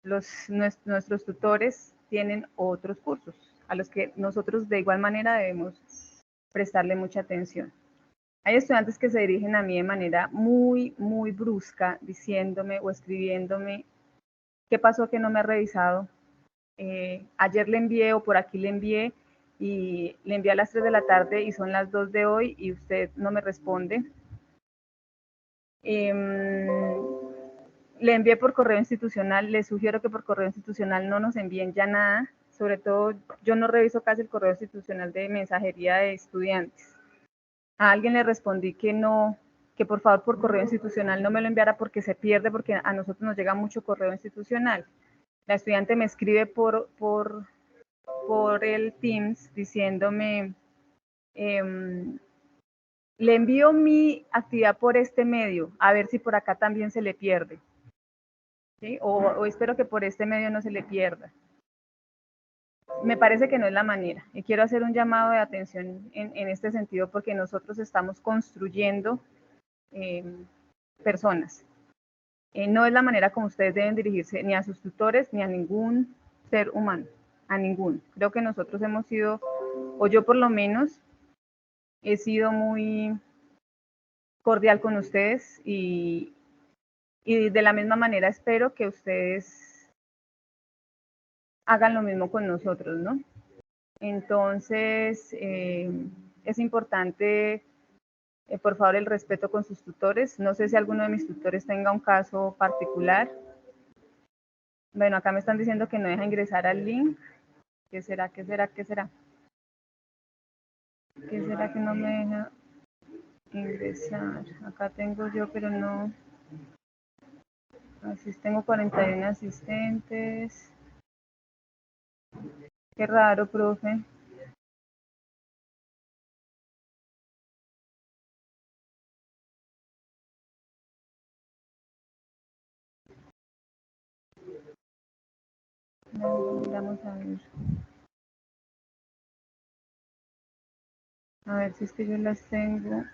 nuestros tutores tienen otros cursos a los que nosotros de igual manera debemos prestarle mucha atención. Hay estudiantes que se dirigen a mí de manera muy, muy brusca, diciéndome o escribiéndome, ¿qué pasó que no me ha revisado? Ayer le envié o por aquí le envié y le envié a las 3 de la tarde y son las 2 de hoy y usted no me responde. Le envié por correo institucional, les sugiero que por correo institucional no nos envíen ya nada, sobre todo yo no reviso casi el correo institucional de mensajería de estudiantes. A alguien le respondí que no, que por favor por correo institucional no me lo enviara porque se pierde, porque a nosotros nos llega mucho correo institucional. La estudiante me escribe por el Teams diciéndome, le envío mi actividad por este medio, a ver si por acá también se le pierde. ¿Sí? O espero que por este medio no se le pierda. Me parece que no es la manera. Y quiero hacer un llamado de atención en este sentido porque nosotros estamos construyendo personas. No es la manera como ustedes deben dirigirse ni a sus tutores ni a ningún ser humano, a ninguno. Creo que nosotros hemos sido, o yo por lo menos, he sido muy cordial con ustedes y de la misma manera espero que ustedes hagan lo mismo con nosotros, ¿no? Entonces, es importante, por favor, el respeto con sus tutores. No sé si alguno de mis tutores tenga un caso particular. Bueno, acá me están diciendo que no deja ingresar al link. ¿Qué será? ¿Qué será? ¿Qué será? ¿Qué será que no me deja ingresar? Acá tengo yo, pero no. Así tengo 41 asistentes. Qué raro, profe. Vamos a ver. A ver si es que yo las tengo.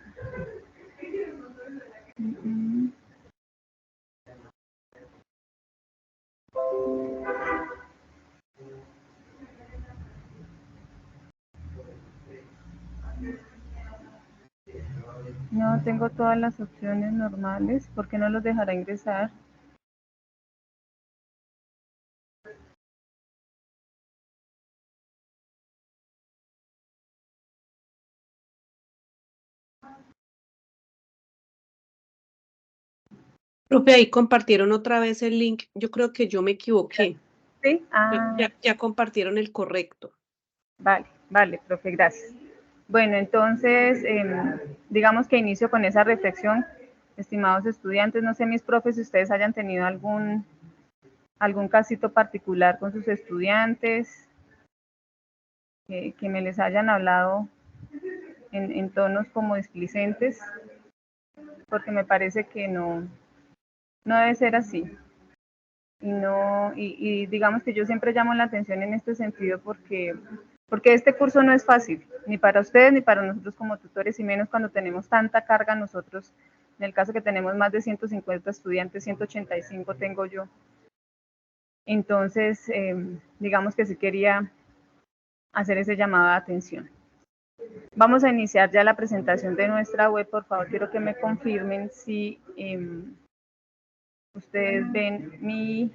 No, tengo todas las opciones normales. ¿Por qué no los dejará ingresar? Profe, ahí compartieron otra vez el link. Yo creo que yo me equivoqué. ¿Sí? Ah. Ya compartieron el correcto. Vale, vale, profe, gracias. Bueno, entonces, digamos que inicio con esa reflexión. Estimados estudiantes, no sé mis profes si ustedes hayan tenido algún casito particular con sus estudiantes, que me les hayan hablado en tonos como displicentes, porque me parece que no debe ser así. Y digamos que yo siempre llamo la atención en este sentido porque este curso no es fácil, ni para ustedes ni para nosotros como tutores, y menos cuando tenemos tanta carga nosotros, en el caso que tenemos más de 150 estudiantes, 185 tengo yo. Entonces, digamos que sí quería hacer ese llamado de atención. Vamos a iniciar ya la presentación de nuestra web. Por favor, quiero que me confirmen si ustedes ven mi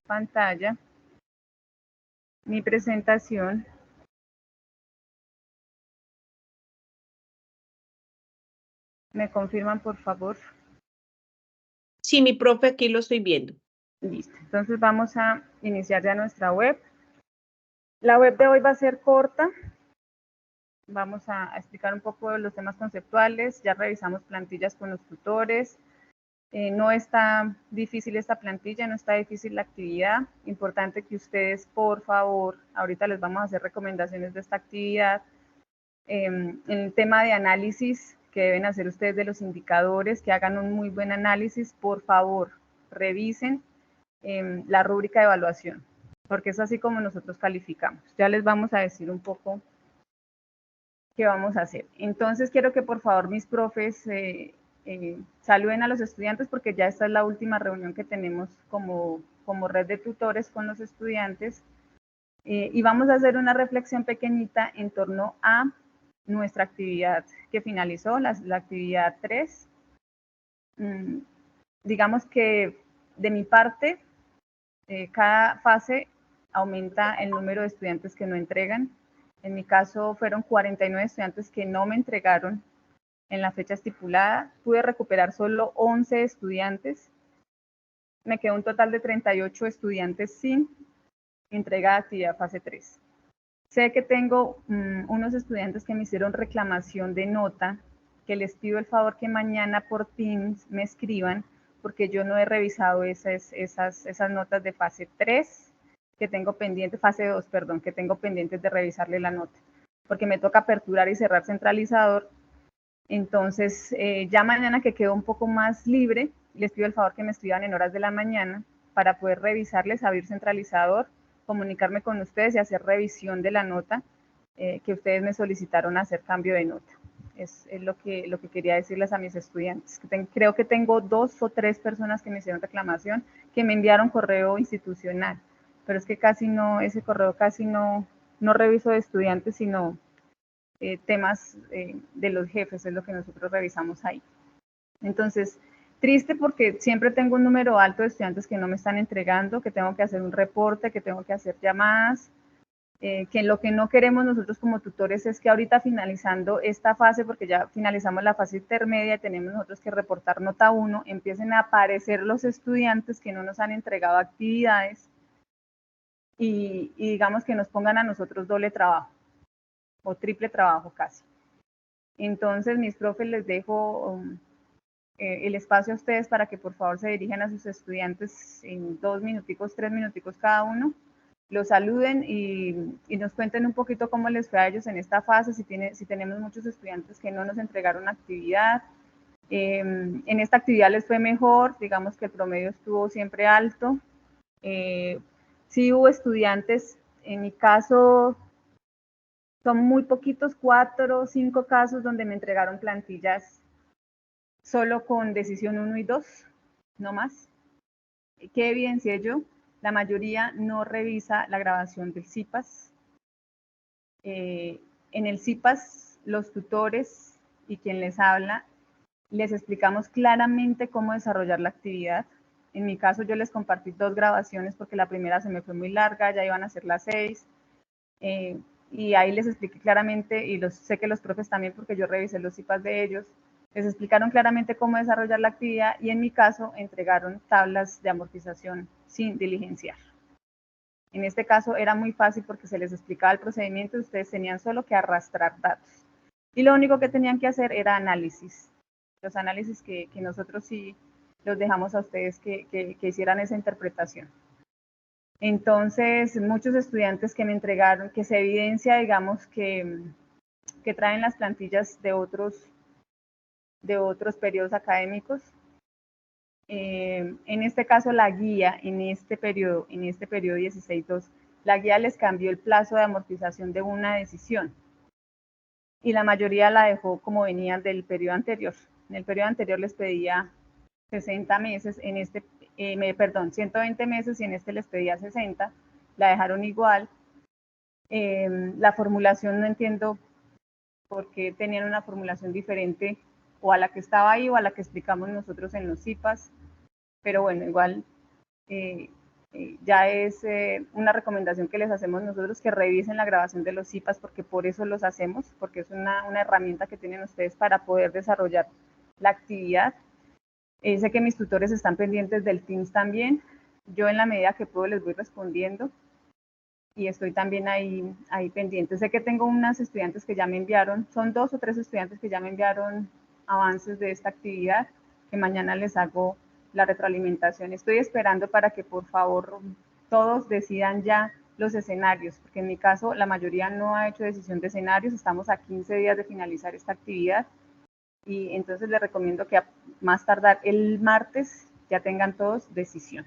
pantalla, mi presentación. ¿Me confirman, por favor? Sí, mi profe, aquí lo estoy viendo. Listo. Entonces vamos a iniciar ya nuestra web. La web de hoy va a ser corta. Vamos a explicar un poco de los temas conceptuales. Ya revisamos plantillas con los tutores. No está difícil esta plantilla, no está difícil la actividad. Importante que ustedes, por favor, ahorita les vamos a hacer recomendaciones de esta actividad. En el tema de análisis que deben hacer ustedes de los indicadores, que hagan un muy buen análisis, por favor, revisen la rúbrica de evaluación, porque es así como nosotros calificamos. Ya les vamos a decir un poco qué vamos a hacer. Entonces quiero que por favor mis profes saluden a los estudiantes porque ya esta es la última reunión que tenemos como como red de tutores con los estudiantes y vamos a hacer una reflexión pequeñita en torno a nuestra actividad que finalizó, la actividad 3. Digamos que de mi parte, cada fase aumenta el número de estudiantes que no entregan. En mi caso fueron 49 estudiantes que no me entregaron en la fecha estipulada. Pude recuperar solo 11 estudiantes. Me quedó un total de 38 estudiantes sin entrega de actividad fase 3. Sé que tengo unos estudiantes que me hicieron reclamación de nota, que les pido el favor que mañana por Teams me escriban, porque yo no he revisado esas notas de fase 3 que tengo pendiente, fase 2, perdón, que tengo pendientes de revisarle la nota, porque me toca aperturar y cerrar centralizador. Entonces, ya mañana que quedo un poco más libre, les pido el favor que me escriban en horas de la mañana para poder revisarles, abrir centralizador, comunicarme con ustedes y hacer revisión de la nota que ustedes me solicitaron hacer cambio de nota. Es lo que quería decirles a mis estudiantes. Creo que tengo 2 o 3 personas que me hicieron reclamación, que me enviaron correo institucional, pero es que casi no, ese correo casi no reviso de estudiantes, sino temas de los jefes, es lo que nosotros revisamos ahí. Entonces, triste porque siempre tengo un número alto de estudiantes que no me están entregando, que tengo que hacer un reporte, que tengo que hacer llamadas, que lo que no queremos nosotros como tutores es que ahorita finalizando esta fase, porque ya finalizamos la fase intermedia y tenemos nosotros que reportar nota 1, empiecen a aparecer los estudiantes que no nos han entregado actividades y digamos que nos pongan a nosotros doble trabajo o triple trabajo casi. Entonces, mis profes, les dejo el espacio a ustedes para que por favor se dirijan a sus estudiantes en 2 minuticos, 3 minuticos cada uno, los saluden y nos cuenten un poquito cómo les fue a ellos en esta fase, si tenemos muchos estudiantes que no nos entregaron actividad. En esta actividad les fue mejor, digamos que el promedio estuvo siempre alto. Sí hubo estudiantes, en mi caso son muy poquitos, 4 o 5 casos donde me entregaron plantillas solo con decisión 1 y 2, no más. ¿Qué evidencié yo? La mayoría no revisa la grabación del CIPAS. En el CIPAS, los tutores y quien les habla, les explicamos claramente cómo desarrollar la actividad. En mi caso, yo les compartí 2 grabaciones porque la primera se me fue muy larga, ya iban a ser las 6. Y ahí les expliqué claramente, y sé que los profes también, porque yo revisé los CIPAS de ellos, les explicaron claramente cómo desarrollar la actividad y en mi caso entregaron tablas de amortización sin diligenciar. En este caso era muy fácil porque se les explicaba el procedimiento y ustedes tenían solo que arrastrar datos. Y lo único que tenían que hacer era análisis. Los análisis que nosotros sí los dejamos a ustedes que hicieran esa interpretación. Entonces, muchos estudiantes que me entregaron, que se evidencia, digamos, que traen las plantillas de otros periodos académicos. En este caso, la guía, en este periodo 16.2, la guía les cambió el plazo de amortización de una decisión y la mayoría la dejó como venían del periodo anterior. En el periodo anterior les pedía 60 meses, 120 meses y en este les pedía 60, la dejaron igual. La formulación no entiendo por qué tenían una formulación diferente o a la que estaba ahí o a la que explicamos nosotros en los CIPAS, pero bueno, igual ya es una recomendación que les hacemos nosotros, que revisen la grabación de los CIPAS, porque por eso los hacemos, porque es una herramienta que tienen ustedes para poder desarrollar la actividad. Sé que mis tutores están pendientes del Teams también. Yo en la medida que puedo les voy respondiendo y estoy también ahí pendiente. Sé que tengo unas estudiantes que ya me enviaron, son 2 o 3 estudiantes que ya me enviaron avances de esta actividad, que mañana les hago la retroalimentación. Estoy esperando para que por favor todos decidan ya los escenarios, porque en mi caso la mayoría no ha hecho decisión de escenarios, estamos a 15 días de finalizar esta actividad y entonces les recomiendo que a más tardar el martes ya tengan todos decisión.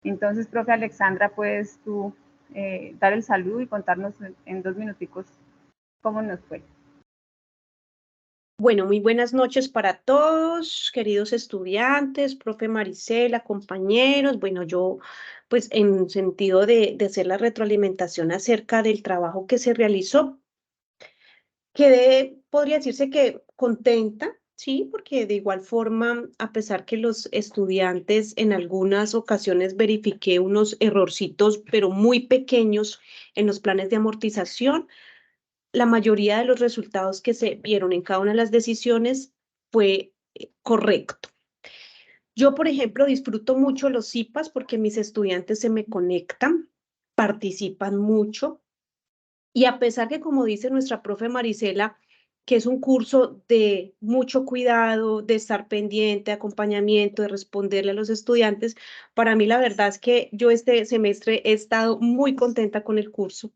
Entonces, profe Alexandra, puedes tú dar el saludo y contarnos en 2 minuticos cómo nos fue. Bueno, muy buenas noches para todos, queridos estudiantes, profe Marisela, compañeros. Bueno, yo, pues en sentido de hacer la retroalimentación acerca del trabajo que se realizó, quedé, podría decirse que contenta, sí, porque de igual forma, a pesar que los estudiantes en algunas ocasiones verifiqué unos errorcitos, pero muy pequeños en los planes de amortización, la mayoría de los resultados que se vieron en cada una de las decisiones fue correcto. Yo, por ejemplo, disfruto mucho los CIPAS porque mis estudiantes se me conectan, participan mucho y a pesar que, como dice nuestra profe Marisela, que es un curso de mucho cuidado, de estar pendiente, acompañamiento, de responderle a los estudiantes, para mí la verdad es que yo este semestre he estado muy contenta con el curso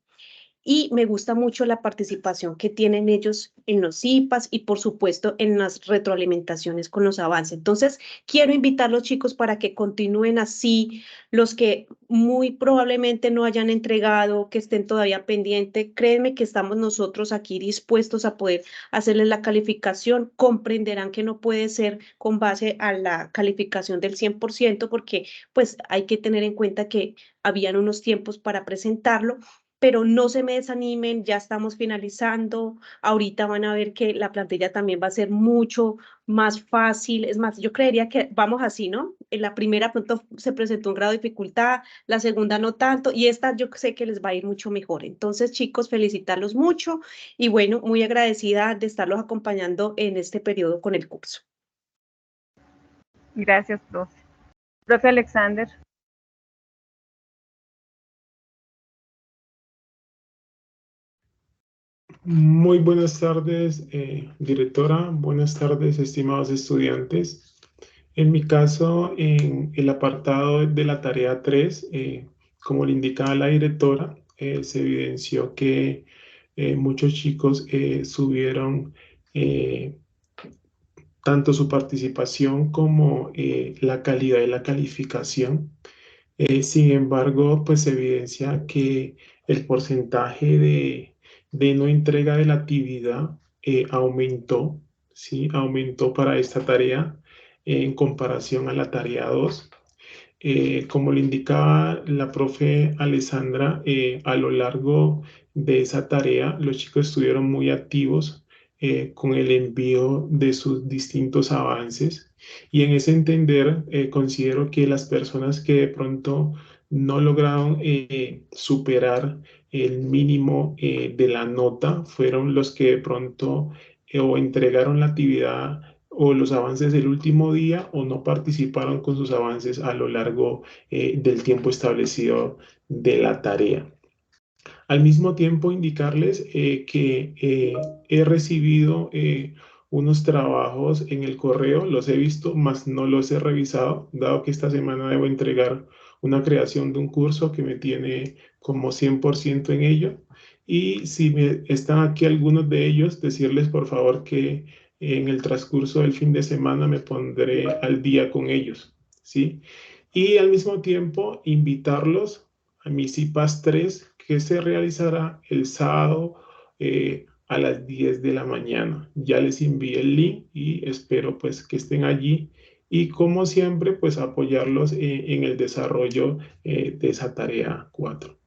y me gusta mucho la participación que tienen ellos en los IPAs y por supuesto en las retroalimentaciones con los avances. Entonces, quiero invitar a los chicos para que continúen así, los que muy probablemente no hayan entregado, que estén todavía pendientes, créanme que estamos nosotros aquí dispuestos a poder hacerles la calificación, comprenderán que no puede ser con base a la calificación del 100% porque pues hay que tener en cuenta que habían unos tiempos para presentarlo, pero no se me desanimen, ya estamos finalizando, ahorita van a ver que la plantilla también va a ser mucho más fácil, es más, yo creería que vamos así, ¿no? En la primera pronto se presentó un grado de dificultad, la segunda no tanto, y esta yo sé que les va a ir mucho mejor. Entonces, chicos, felicitarlos mucho y bueno, muy agradecida de estarlos acompañando en este periodo con el curso. Gracias, profe. Profe Alexander. Muy buenas tardes, directora. Buenas tardes, estimados estudiantes. En mi caso, en el apartado de la tarea 3, como le indicaba la directora, se evidenció que muchos chicos subieron eh, tanto su participación como la calidad de la calificación. Sin embargo, pues se evidencia que el porcentaje de no entrega de la actividad aumentó, ¿sí? Aumentó para esta tarea en comparación a la tarea 2. Como le indicaba la profe Alessandra, a lo largo de esa tarea, los chicos estuvieron muy activos con el envío de sus distintos avances. Y en ese entender, considero que las personas que de pronto no lograron superar el mínimo de la nota fueron los que de pronto o entregaron la actividad o los avances del último día o no participaron con sus avances a lo largo del tiempo establecido de la tarea. Al mismo tiempo, indicarles que he recibido unos trabajos en el correo, los he visto, mas no los he revisado, dado que esta semana debo entregar una creación de un curso que me tiene como 100% en ello. Y si están aquí algunos de ellos, decirles por favor que en el transcurso del fin de semana me pondré al día con ellos, ¿sí? Y al mismo tiempo invitarlos a mi CIPAS 3 que se realizará el sábado a las 10 de la mañana. Ya les envié el link y espero pues que estén allí y como siempre pues apoyarlos en el desarrollo de esa tarea 4.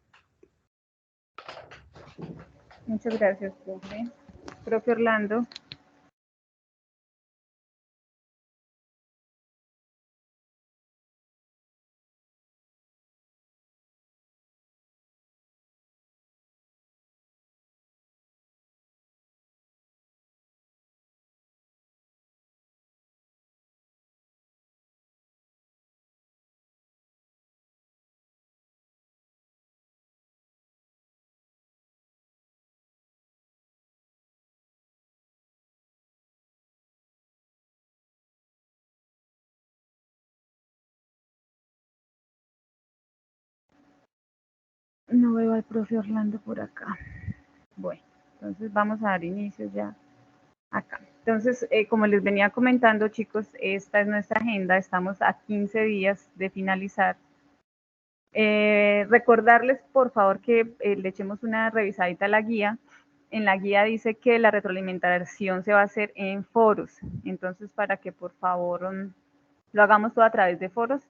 Muchas gracias, profe. Profe Orlando. No veo al profe Orlando por acá. Bueno, entonces vamos a dar inicio ya acá. Entonces, como les venía comentando, chicos, esta es nuestra agenda. Estamos a 15 días de finalizar. Recordarles, por favor, que le echemos una revisadita a la guía en la guía dice que la retroalimentación se va a hacer en foros. Entonces, para que por favor lo hagamos todo a través de foros.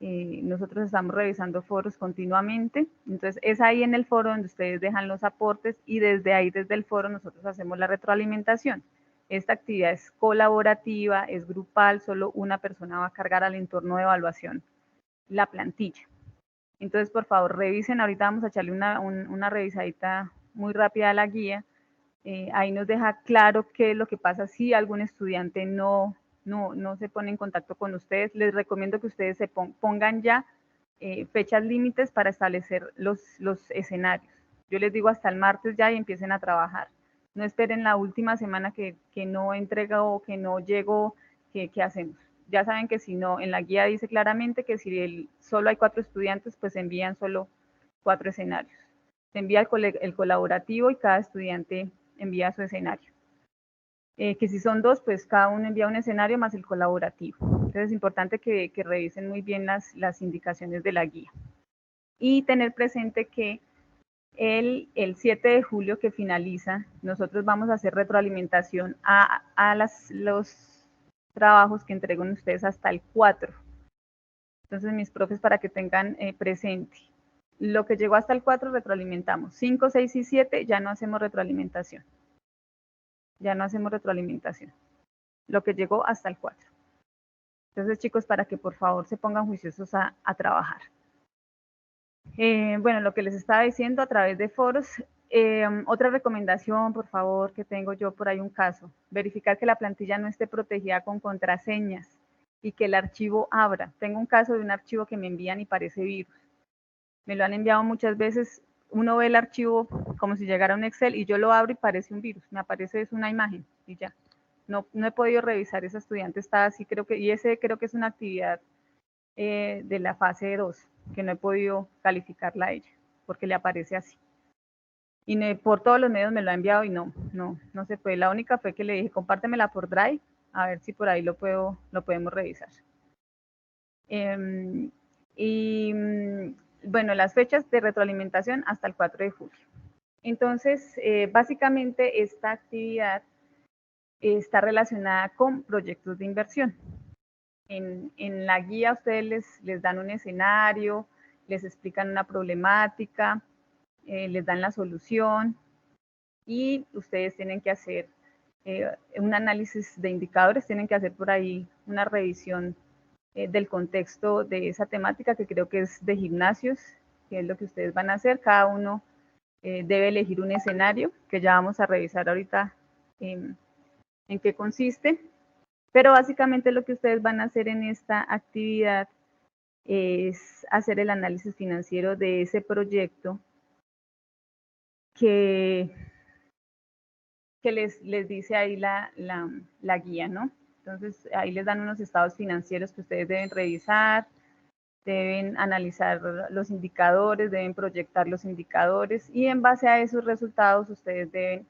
Nosotros estamos revisando foros continuamente. Entonces, es ahí en el foro donde ustedes dejan los aportes y desde ahí, desde el foro, nosotros hacemos la retroalimentación. Esta actividad es colaborativa, es grupal, solo una persona va a cargar al entorno de evaluación la plantilla. Entonces, por favor, revisen. Ahorita vamos a echarle una revisadita muy rápida a la guía. Ahí nos deja claro qué es lo que pasa si algún estudiante no se pone en contacto con ustedes. Les recomiendo que ustedes se pongan ya fechas límites para establecer los escenarios. Yo les digo hasta el martes ya y empiecen a trabajar. No esperen la última semana que no entrego o que no llego, ¿qué hacemos? Ya saben que si no, en la guía dice claramente que si solo hay 4 estudiantes, pues envían solo 4 escenarios. Se envía el colaborativo y cada estudiante envía su escenario. Que si son 2, pues cada uno envía un escenario más el colaborativo. Entonces es importante que revisen muy bien las indicaciones de la guía. Y tener presente que el 7 de julio que finaliza, nosotros vamos a hacer retroalimentación a los trabajos que entreguen ustedes hasta el 4. Entonces, mis profes, para que tengan presente, lo que llegó hasta el 4 retroalimentamos. 5, 6 y 7 ya no hacemos retroalimentación. Ya no hacemos retroalimentación. Lo que llegó hasta el 4. Entonces, chicos, para que por favor se pongan juiciosos a trabajar. Bueno, lo que les estaba diciendo a través de foros. Otra recomendación, por favor, que tengo yo por ahí un caso. Verificar que la plantilla no esté protegida con contraseñas y que el archivo abra. Tengo un caso de un archivo que me envían y parece virus. Me lo han enviado muchas veces. Uno ve el archivo como si llegara un Excel y yo lo abro y parece un virus. Me aparece es una imagen y ya. No he podido revisar, ese estudiante está así, y ese creo que es una actividad de la fase 2, que no he podido calificarla a ella, porque le aparece así. Y por todos los medios me lo ha enviado y no se puede. La única fue que le dije, compártemela por Drive, a ver si por ahí lo podemos revisar. Bueno, las fechas de retroalimentación hasta el 4 de julio. Entonces, básicamente esta actividad está relacionada con proyectos de inversión. En la guía ustedes les dan un escenario, les explican una problemática, les dan la solución y ustedes tienen que hacer un análisis de indicadores, tienen que hacer por ahí una revisión del contexto de esa temática que creo que es de gimnasios, que es lo que ustedes van a hacer. Cada uno debe elegir un escenario que ya vamos a revisar ahorita en qué consiste. Pero básicamente lo que ustedes van a hacer en esta actividad es hacer el análisis financiero de ese proyecto que les dice ahí la guía, ¿no? Entonces, ahí les dan unos estados financieros que ustedes deben revisar, deben analizar los indicadores, deben proyectar los indicadores y en base a esos resultados ustedes deben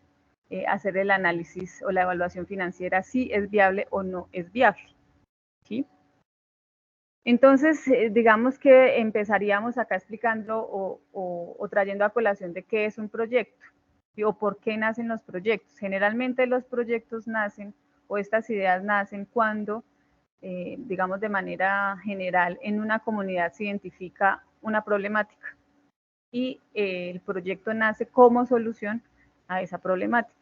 hacer el análisis o la evaluación financiera si es viable o no es viable, ¿sí? Entonces, digamos que empezaríamos acá explicando o trayendo a colación de qué es un proyecto o por qué nacen los proyectos. Generalmente los proyectos nacen o estas ideas nacen cuando, digamos de manera general, en una comunidad se identifica una problemática y el proyecto nace como solución a esa problemática.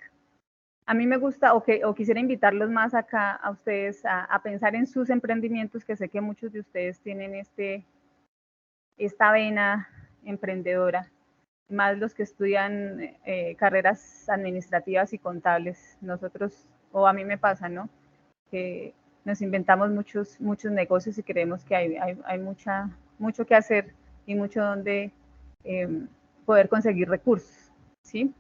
A mí me gusta, o quisiera invitarlos más acá a ustedes a pensar en sus emprendimientos, que sé que muchos de ustedes tienen esta vena emprendedora, más los que estudian carreras administrativas y contables. Nosotros, o a mí me pasa, ¿no? Que nos inventamos muchos negocios y creemos que hay mucho que hacer y mucho donde poder conseguir recursos, ¿sí?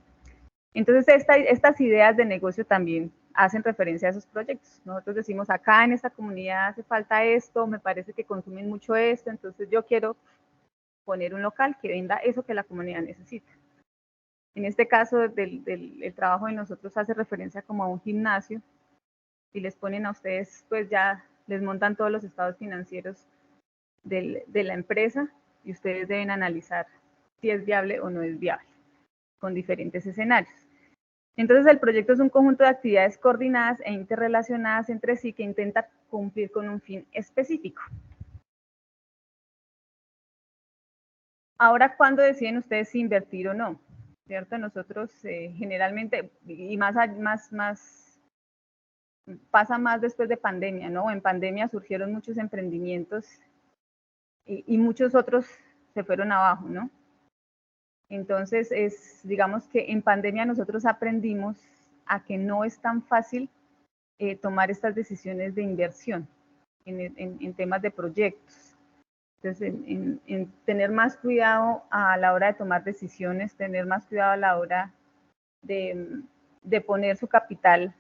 Entonces, estas ideas de negocio también hacen referencia a esos proyectos. Nosotros decimos, acá en esta comunidad hace falta esto, me parece que consumen mucho esto, entonces yo quiero poner un local que venda eso que la comunidad necesita. En este caso, el trabajo de nosotros hace referencia como a un gimnasio y les ponen a ustedes, pues ya les montan todos los estados financieros de la empresa y ustedes deben analizar si es viable o no es viable con diferentes escenarios. Entonces, el proyecto es un conjunto de actividades coordinadas e interrelacionadas entre sí que intenta cumplir con un fin específico. Ahora, ¿cuándo deciden ustedes si invertir o no? ¿Cierto? Nosotros generalmente, y pasa más después de pandemia, ¿no? En pandemia surgieron muchos emprendimientos y muchos otros se fueron abajo, ¿no? Entonces, digamos que en pandemia nosotros aprendimos a que no es tan fácil tomar estas decisiones de inversión en temas de proyectos. Entonces, en tener más cuidado a la hora de tomar decisiones, tener más cuidado a la hora de poner su capital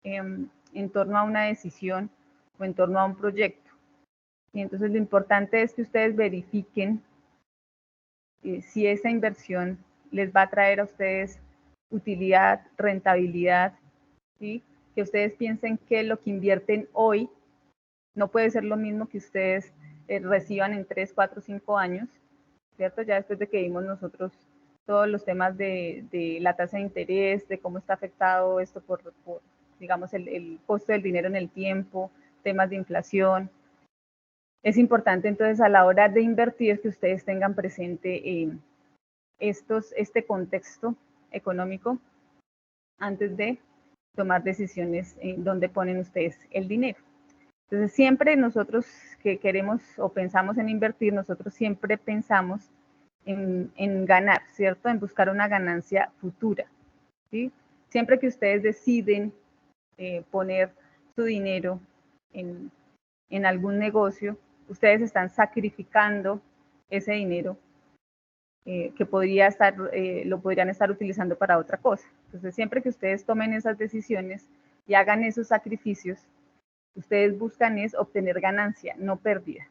en torno a una decisión o en torno a un proyecto. Y entonces lo importante es que ustedes verifiquen si esa inversión les va a traer a ustedes utilidad, rentabilidad, ¿sí? Que ustedes piensen que lo que invierten hoy no puede ser lo mismo que ustedes reciban en 3, 4, 5 años, ¿cierto? Ya después de que vimos nosotros todos los temas de la tasa de interés, de cómo está afectado esto por digamos, el costo del dinero en el tiempo, temas de inflación. Es importante entonces a la hora de invertir que ustedes tengan presente este contexto económico antes de tomar decisiones en donde ponen ustedes el dinero. Entonces siempre nosotros que queremos o pensamos en invertir, nosotros siempre pensamos en ganar, ¿cierto? En buscar una ganancia futura, ¿sí? Siempre que ustedes deciden poner su dinero en algún negocio, ustedes están sacrificando ese dinero que lo podrían estar utilizando para otra cosa. Entonces, siempre que ustedes tomen esas decisiones y hagan esos sacrificios, ustedes buscan es obtener ganancia, no pérdida.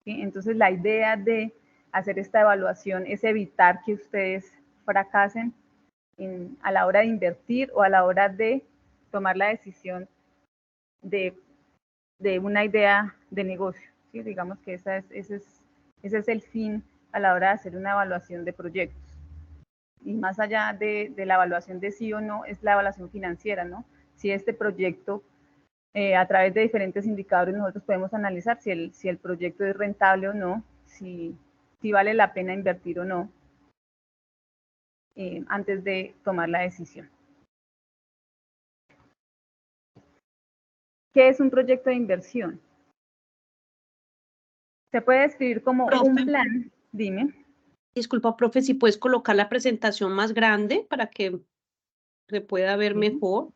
¿Sí? Entonces, la idea de hacer esta evaluación es evitar que ustedes fracasen a la hora de invertir o a la hora de tomar la decisión de una idea de negocio. ¿Sí? Digamos que ese es el fin a la hora de hacer una evaluación de proyectos. Y más allá de la evaluación de sí o no, es la evaluación financiera, ¿no? Si este proyecto, a través de diferentes indicadores, nosotros podemos analizar si el proyecto es rentable o no, si vale la pena invertir o no, antes de tomar la decisión. ¿Qué es un proyecto de inversión? Se puede describir como un plan, dime. Disculpa, profe, si puedes colocar la presentación más grande para que se pueda ver mejor.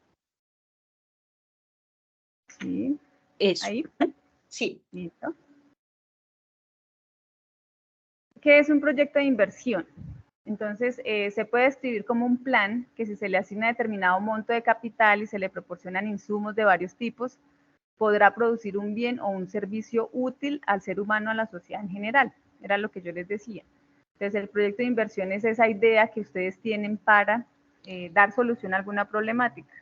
Sí. Eso. Ahí. Sí. Listo. ¿Qué es un proyecto de inversión? Entonces, se puede describir como un plan que si se le asigna determinado monto de capital y se le proporcionan insumos de varios tipos, podrá producir un bien o un servicio útil al ser humano, a la sociedad en general. Era lo que yo les decía. Entonces, el proyecto de inversión es esa idea que ustedes tienen para dar solución a alguna problemática.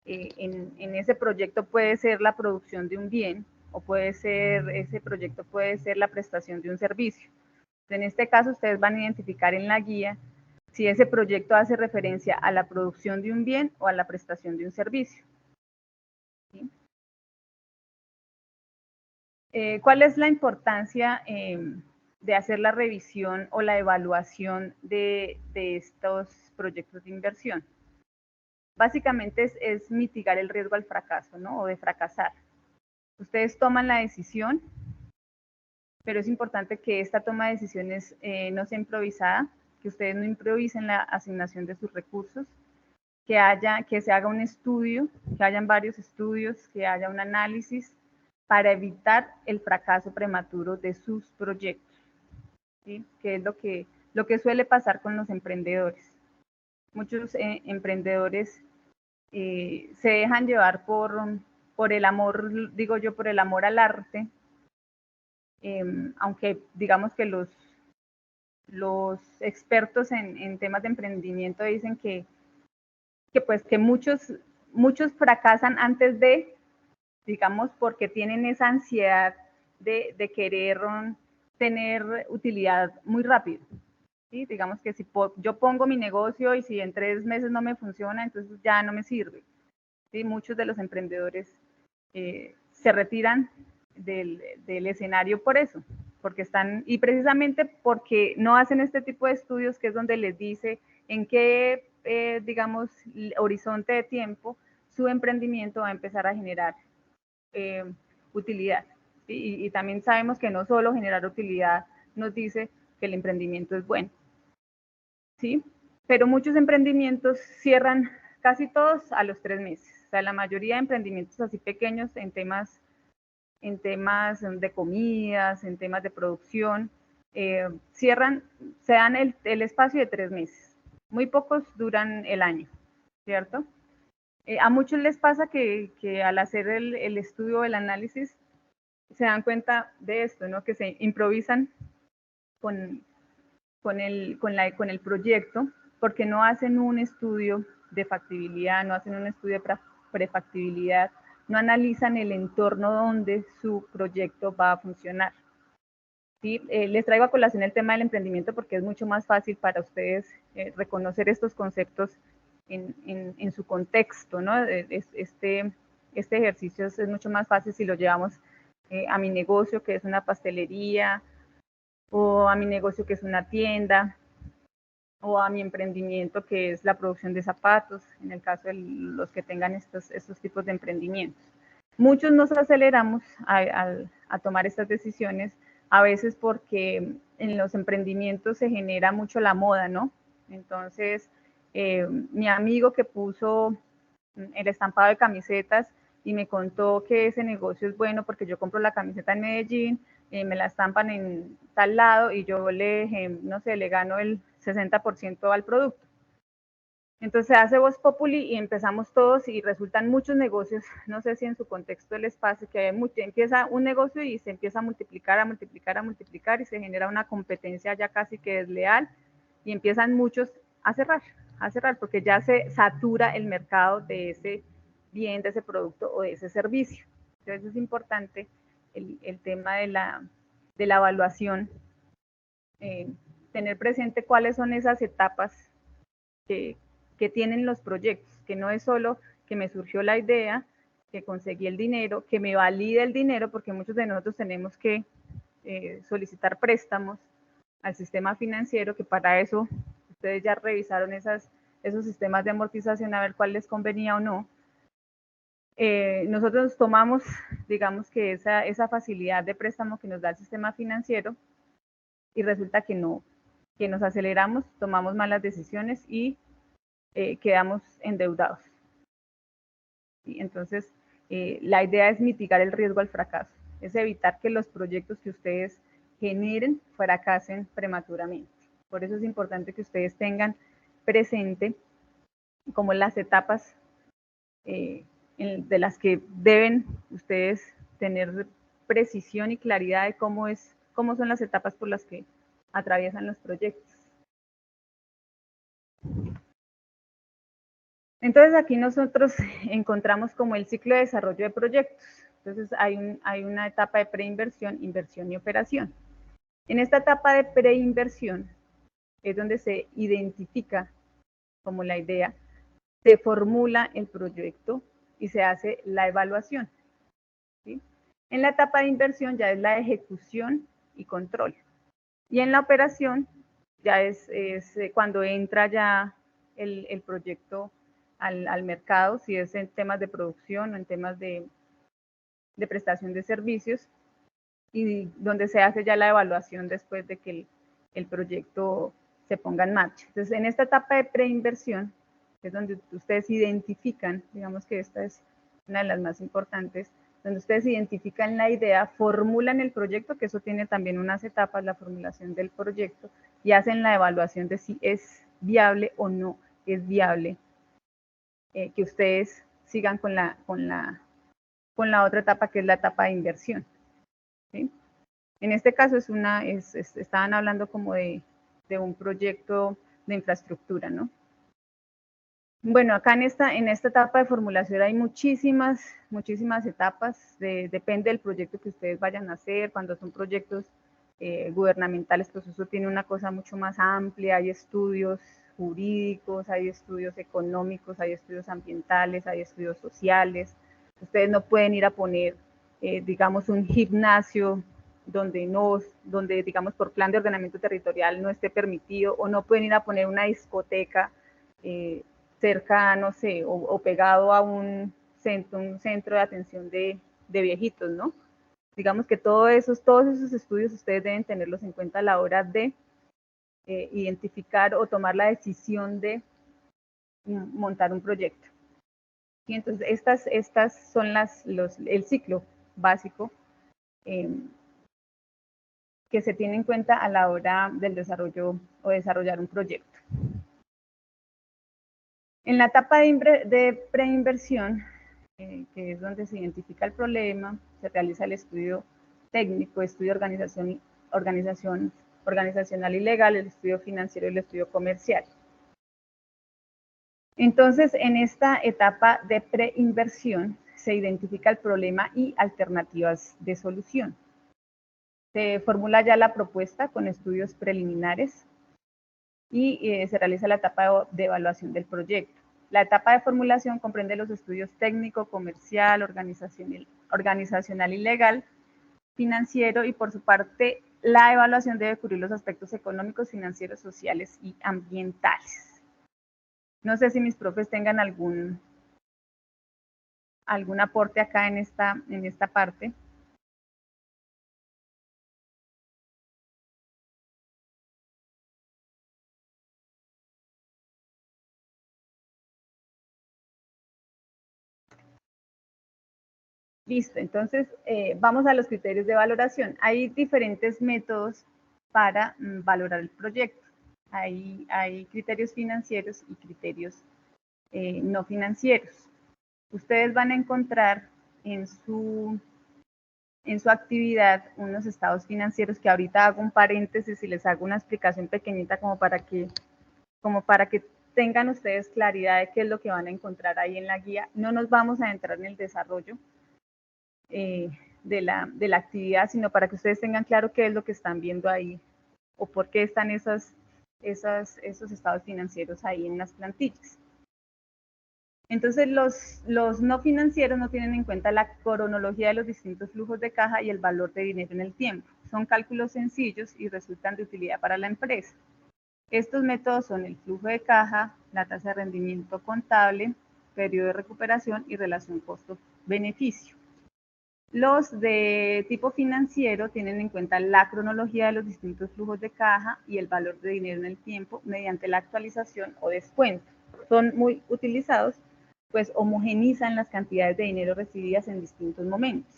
En ese proyecto puede ser la producción de un bien o ese proyecto puede ser la prestación de un servicio. En este caso, ustedes van a identificar en la guía si ese proyecto hace referencia a la producción de un bien o a la prestación de un servicio. ¿Sí? ¿Cuál es la importancia de hacer la revisión o la evaluación de estos proyectos de inversión? Básicamente es mitigar el riesgo al fracaso, ¿no? O de fracasar. Ustedes toman la decisión, pero es importante que esta toma de decisiones no sea improvisada, que ustedes no improvisen la asignación de sus recursos, que se haga un estudio, que hayan varios estudios, que haya un análisis para evitar el fracaso prematuro de sus proyectos, ¿sí? Que es lo que suele pasar con los emprendedores. Muchos emprendedores se dejan llevar por el amor, digo yo, por el amor al arte, aunque digamos que los expertos en temas de emprendimiento dicen que muchos fracasan antes de, digamos, porque tienen esa ansiedad de querer tener utilidad muy rápido. ¿sí? Digamos que si yo pongo mi negocio y si en 3 meses no me funciona, entonces ya no me sirve, ¿sí? Muchos de los emprendedores se retiran del escenario por eso, porque están, y precisamente porque no hacen este tipo de estudios, que es donde les dice en qué, digamos, horizonte de tiempo su emprendimiento va a empezar a generar utilidad. ¿Sí? Y también sabemos que no solo generar utilidad nos dice que el emprendimiento es bueno, ¿sí? Pero muchos emprendimientos cierran, casi todos, a los 3 meses. O sea, la mayoría de emprendimientos así pequeños en temas de comidas, en temas de producción, cierran, se dan el espacio de 3 meses. Muy pocos duran el año, ¿cierto? A muchos les pasa que al hacer el estudio, el análisis, se dan cuenta de esto, ¿no? Que se improvisan con el proyecto, porque no hacen un estudio de factibilidad, no hacen un estudio de prefactibilidad, no analizan el entorno donde su proyecto va a funcionar. ¿Sí? Les traigo a colación el tema del emprendimiento porque es mucho más fácil para ustedes reconocer estos conceptos en su contexto, ¿no? Este ejercicio es mucho más fácil si lo llevamos a mi negocio, que es una pastelería, o a mi negocio, que es una tienda, o a mi emprendimiento, que es la producción de zapatos, en el caso de los que tengan estos tipos de emprendimientos. Muchos nos aceleramos a tomar estas decisiones, a veces porque en los emprendimientos se genera mucho la moda, ¿no? Entonces, mi amigo que puso el estampado de camisetas y me contó que ese negocio es bueno porque yo compro la camiseta en Medellín, me la estampan en tal lado y yo no sé, le gano el 60% al producto. Entonces se hace voz populi y empezamos todos y resultan muchos negocios, no sé si en su contexto les pasa, que empieza un negocio y se empieza a multiplicar y se genera una competencia ya casi que desleal y empiezan muchos a cerrar, porque ya se satura el mercado de ese bien, de ese producto o de ese servicio. Entonces es importante el tema de la evaluación, tener presente cuáles son esas etapas que tienen los proyectos, que no es solo que me surgió la idea, que conseguí el dinero, que me valide el dinero, porque muchos de nosotros tenemos que solicitar préstamos al sistema financiero, que para eso ustedes ya revisaron esos sistemas de amortización a ver cuál les convenía o no. Nosotros tomamos, digamos que esa facilidad de préstamo que nos da el sistema financiero y resulta que no, que nos aceleramos, tomamos malas decisiones y quedamos endeudados. ¿Sí? Entonces, la idea es mitigar el riesgo al fracaso, es evitar que los proyectos que ustedes generen fracasen prematuramente. Por eso es importante que ustedes tengan presente como las etapas de las que deben ustedes tener precisión y claridad de cómo son las etapas por las que atraviesan los proyectos. Entonces aquí nosotros encontramos como el ciclo de desarrollo de proyectos. Entonces hay una etapa de preinversión, inversión y operación. En esta etapa de preinversión es donde se identifica como la idea, se formula el proyecto y se hace la evaluación. ¿Sí? En la etapa de inversión ya es la ejecución y control. Y en la operación ya es cuando entra ya el proyecto al mercado, si es en temas de producción o en temas de prestación de servicios, y donde se hace ya la evaluación después de que el proyecto se ponga en marcha. Entonces, en esta etapa de preinversión, que es donde ustedes identifican, digamos que esta es una de las más importantes, donde ustedes identifican la idea, formulan el proyecto, que eso tiene también unas etapas, la formulación del proyecto, y hacen la evaluación de si es viable o no es viable que ustedes sigan con la otra etapa, que es la etapa de inversión. ¿Sí? En este caso estaban hablando como de un proyecto de infraestructura, ¿no? Bueno, acá en esta etapa de formulación hay muchísimas etapas, depende del proyecto que ustedes vayan a hacer. Cuando son proyectos gubernamentales, pues eso tiene una cosa mucho más amplia, hay estudios jurídicos, hay estudios económicos, hay estudios ambientales, hay estudios sociales. Ustedes no pueden ir a poner, digamos, un gimnasio donde, digamos, por plan de ordenamiento territorial no esté permitido, o no pueden ir a poner una discoteca cerca, no sé, o pegado a un centro de atención de viejitos, ¿no? Digamos que todos esos estudios ustedes deben tenerlos en cuenta a la hora de identificar o tomar la decisión de montar un proyecto. Y entonces estas son el ciclo básico que se tiene en cuenta a la hora del desarrollo o desarrollar un proyecto. En la etapa de preinversión, que es donde se identifica el problema, se realiza el estudio técnico, estudio organizacional y legal, el estudio financiero y el estudio comercial. Entonces, en esta etapa de preinversión se identifica el problema y alternativas de solución. Se formula ya la propuesta con estudios preliminares y se realiza la etapa de evaluación del proyecto. La etapa de formulación comprende los estudios técnico, comercial, organizacional y legal, financiero, y por su parte la evaluación debe cubrir los aspectos económicos, financieros, sociales y ambientales. No sé si mis profes tengan algún aporte acá en esta parte. Listo, entonces vamos a los criterios de valoración. Hay diferentes métodos para valorar el proyecto. Hay criterios financieros y criterios no financieros. Ustedes van a encontrar en su actividad unos estados financieros, que ahorita hago un paréntesis y les hago una explicación pequeñita como para que tengan ustedes claridad de qué es lo que van a encontrar ahí en la guía. No nos vamos a entrar en el desarrollo de la actividad, sino para que ustedes tengan claro qué es lo que están viendo ahí o por qué están esos estados financieros ahí en las plantillas. Entonces, los no financieros no tienen en cuenta la cronología de los distintos flujos de caja y el valor de dinero en el tiempo. Son cálculos sencillos y resultan de utilidad para la empresa. Estos métodos son el flujo de caja, la tasa de rendimiento contable, periodo de recuperación y relación costo-beneficio. Los de tipo financiero tienen en cuenta la cronología de los distintos flujos de caja y el valor de dinero en el tiempo mediante la actualización o descuento. Son muy utilizados, pues homogenizan las cantidades de dinero recibidas en distintos momentos.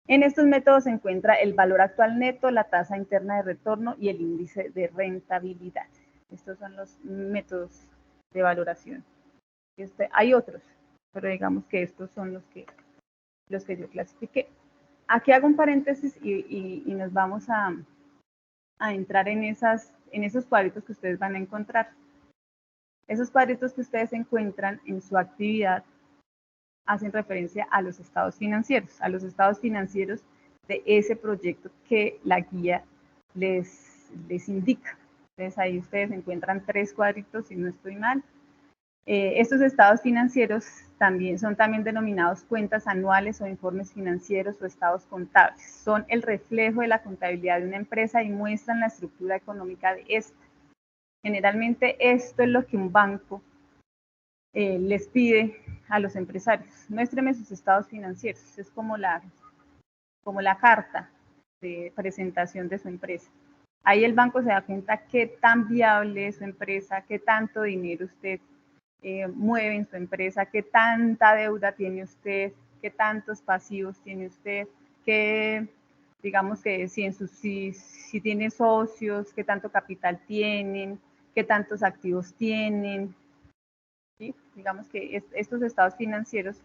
En estos métodos se encuentra el valor actual neto, la tasa interna de retorno y el índice de rentabilidad. Estos son los métodos de valoración. Hay otros, pero digamos que estos son los que yo clasifiqué. Aquí hago un paréntesis y nos vamos a entrar en esos cuadritos que ustedes van a encontrar. Esos cuadritos que ustedes encuentran en su actividad hacen referencia a los estados financieros de ese proyecto que la guía les indica. Entonces ahí ustedes encuentran 3 cuadritos, si no estoy mal. Estos estados financieros son también denominados cuentas anuales o informes financieros o estados contables. Son el reflejo de la contabilidad de una empresa y muestran la estructura económica de esta. Generalmente esto es lo que un banco les pide a los empresarios. Muéstreme sus estados financieros. Es como la carta de presentación de su empresa. Ahí el banco se da cuenta qué tan viable es su empresa, qué tanto dinero usted mueve en su empresa, qué tanta deuda tiene usted, qué tantos pasivos tiene usted, digamos que si tiene socios, qué tanto capital tienen, qué tantos activos tienen. ¿Sí? Digamos que estos estados financieros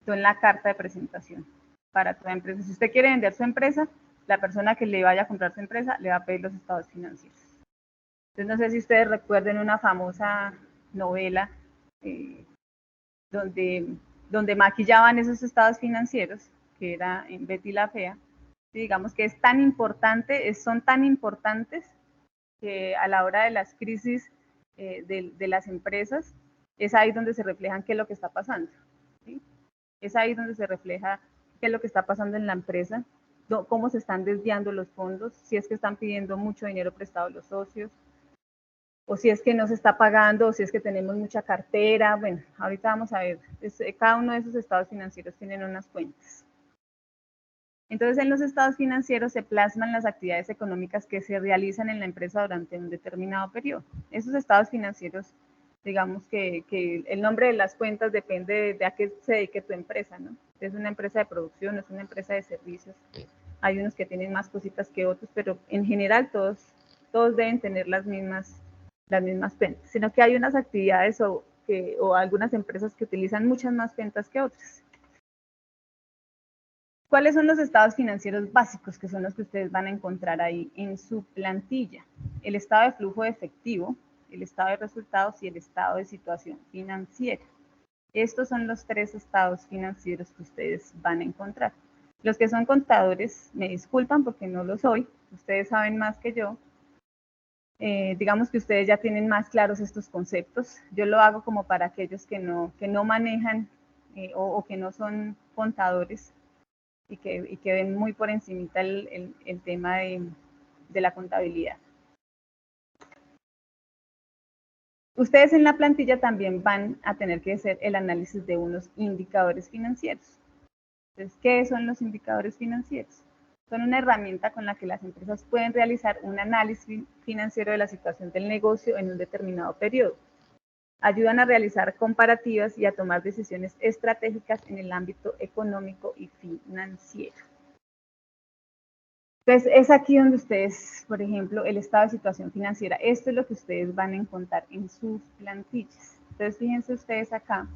son la carta de presentación para toda empresa. Si usted quiere vender su empresa, la persona que le vaya a comprar su empresa le va a pedir los estados financieros. Entonces, no sé si ustedes recuerden una famosa novela donde maquillaban esos estados financieros, que era en Betty la Fea, ¿sí? Digamos que es tan importante, son tan importantes que a la hora de las crisis de las empresas, es ahí donde se reflejan qué es lo que está pasando, ¿sí? Es ahí donde se refleja qué es lo que está pasando en la empresa, cómo se están desviando los fondos, si es que están pidiendo mucho dinero prestado a los socios, o si es que no se está pagando, o si es que tenemos mucha cartera. Bueno, ahorita vamos a ver, cada uno de esos estados financieros tienen unas cuentas. Entonces, en los estados financieros se plasman las actividades económicas que se realizan en la empresa durante un determinado periodo. Esos estados financieros, digamos que el nombre de las cuentas depende de a qué se dedique tu empresa, ¿no? Es una empresa de producción, es una empresa de servicios. Hay unos que tienen más cositas que otros, pero en general todos deben tener las mismas cuentas, sino que hay unas actividades o algunas empresas que utilizan muchas más cuentas que otras. ¿Cuáles son los estados financieros básicos, que son los que ustedes van a encontrar ahí en su plantilla? El estado de flujo de efectivo, el estado de resultados y el estado de situación financiera. Estos son los 3 estados financieros que ustedes van a encontrar. Los que son contadores, me disculpan porque no lo soy, ustedes saben más que yo. Digamos que ustedes ya tienen más claros estos conceptos. Yo lo hago como para aquellos que no manejan o que no son contadores, y que ven muy por encimita el tema de la contabilidad. Ustedes en la plantilla también van a tener que hacer el análisis de unos indicadores financieros. Entonces, ¿qué son los indicadores financieros? Son una herramienta con la que las empresas pueden realizar un análisis financiero de la situación del negocio en un determinado periodo. Ayudan a realizar comparativas y a tomar decisiones estratégicas en el ámbito económico y financiero. Entonces, es aquí donde ustedes, por ejemplo, el estado de situación financiera, esto es lo que ustedes van a encontrar en sus plantillas. Entonces, fíjense ustedes acá,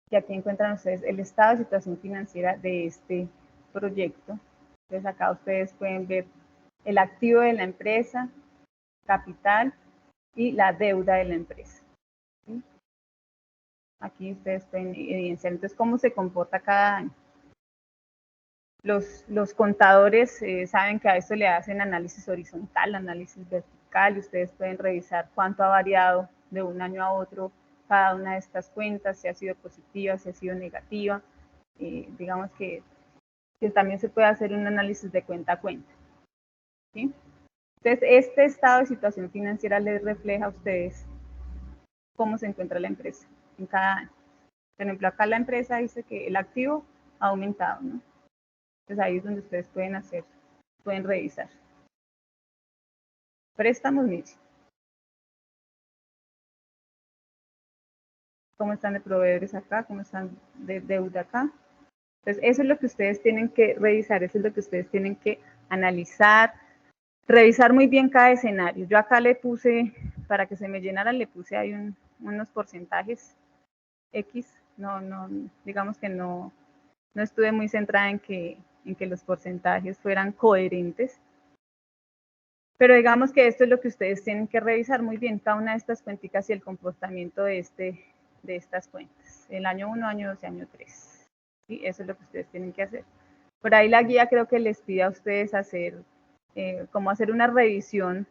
que aquí encuentran ustedes el estado de situación financiera de este proyecto. Entonces, acá ustedes pueden ver el activo de la empresa, capital y la deuda de la empresa, ¿sí? Aquí ustedes pueden evidenciar entonces cómo se comporta cada año. Los contadores saben que a esto le hacen análisis horizontal, análisis vertical, y ustedes pueden revisar cuánto ha variado de un año a otro cada una de estas cuentas, si ha sido positiva, si ha sido negativa. Digamos que también se puede hacer un análisis de cuenta a cuenta, ¿sí? Entonces, este estado de situación financiera les refleja a ustedes cómo se encuentra la empresa en cada año. Por ejemplo, acá la empresa dice que el activo ha aumentado, ¿no? Entonces ahí es donde ustedes pueden revisar. Préstamos, mire. ¿Cómo están de proveedores acá? ¿Cómo están de deuda acá? Entonces eso es lo que ustedes tienen que revisar, eso es lo que ustedes tienen que analizar, revisar muy bien cada escenario. Yo acá le puse, para que se me llenara, le puse ahí unos porcentajes X. Digamos que no estuve muy centrada en que los porcentajes fueran coherentes. Pero digamos que esto es lo que ustedes tienen que revisar muy bien, cada una de estas cuenticas y el comportamiento de estas cuentas. El año 1, año 2 y año 3. ¿Sí? Eso es lo que ustedes tienen que hacer. Por ahí la guía creo que les pide a ustedes hacer una revisión.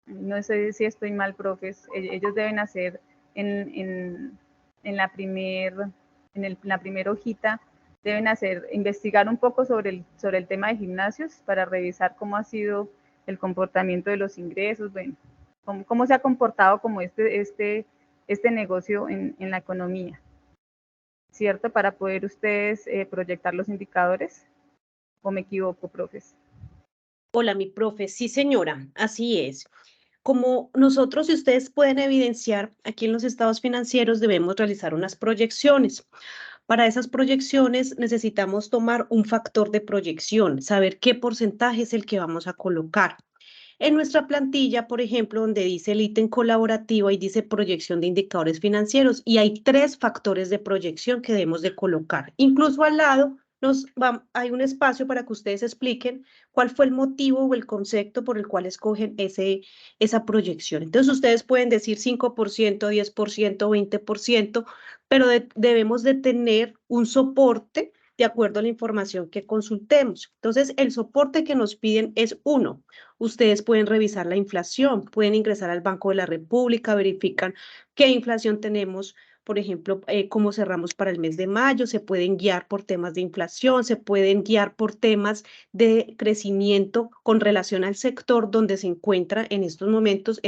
No sé si estoy mal, profes. Ellos deben hacer en la primera hojita, deben investigar un poco sobre el tema de gimnasios para revisar cómo ha sido el comportamiento de los ingresos, bueno, cómo se ha comportado como este negocio en la economía, ¿cierto? Para poder ustedes proyectar los indicadores, ¿o me equivoco, profes? Hola, mi profe. Sí, señora, así es. Como nosotros, y ustedes pueden evidenciar, aquí en los estados financieros debemos realizar unas proyecciones. Para esas proyecciones necesitamos tomar un factor de proyección, saber qué porcentaje es el que vamos a colocar. En nuestra plantilla, por ejemplo, donde dice el ítem colaborativo y dice proyección de indicadores financieros, y hay 3 factores de proyección que debemos de colocar. Incluso al lado hay un espacio para que ustedes expliquen cuál fue el motivo o el concepto por el cual escogen esa proyección. Entonces, ustedes pueden decir 5%, 10%, 20%, pero debemos de tener un soporte de acuerdo a la información que consultemos. Entonces, el soporte que nos piden es uno. Ustedes pueden revisar la inflación, pueden ingresar al Banco de la República, verifican qué inflación tenemos, por ejemplo, cómo cerramos para el mes de mayo, se pueden guiar por temas de inflación, se pueden guiar por temas de crecimiento con relación al sector donde se encuentra en estos momentos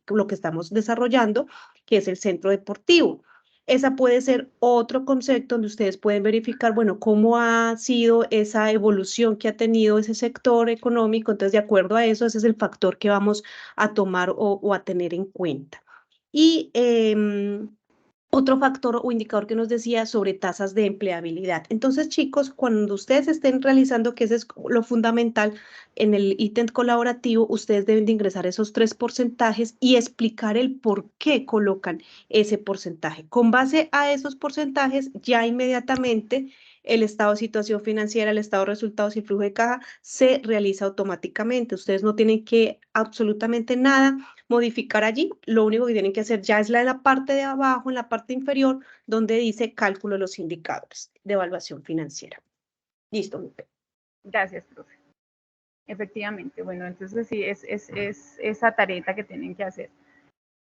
lo que estamos desarrollando, que es el centro deportivo. Esa puede ser otro concepto donde ustedes pueden verificar, bueno, cómo ha sido esa evolución que ha tenido ese sector económico. Entonces, de acuerdo a eso, ese es el factor que vamos a tomar o a tener en cuenta. Y otro factor o indicador que nos decía sobre tasas de empleabilidad. Entonces, chicos, cuando ustedes estén realizando, que eso es lo fundamental, en el ítem colaborativo, ustedes deben de ingresar esos 3 porcentajes y explicar el por qué colocan ese porcentaje. Con base a esos porcentajes, ya inmediatamente el estado de situación financiera, el estado de resultados y flujo de caja se realiza automáticamente. Ustedes no tienen que absolutamente nada modificar allí. Lo único que tienen que hacer ya es en la parte de abajo, en la parte inferior, donde dice cálculo de los indicadores de evaluación financiera. Listo, Lupe. Gracias, profe. Efectivamente, bueno, entonces sí, es esa tareta que tienen que hacer.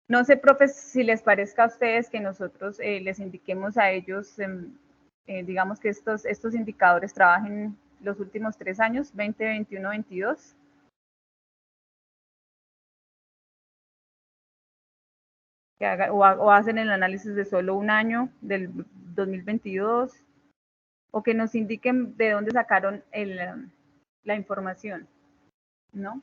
No sé, profe, si les parezca a ustedes que nosotros les indiquemos a ellos, digamos que estos indicadores trabajen los últimos 3 años, 20, 21, 22. Que haga, o hacen el análisis de solo un año, del 2022, o que nos indiquen de dónde sacaron la información, ¿no?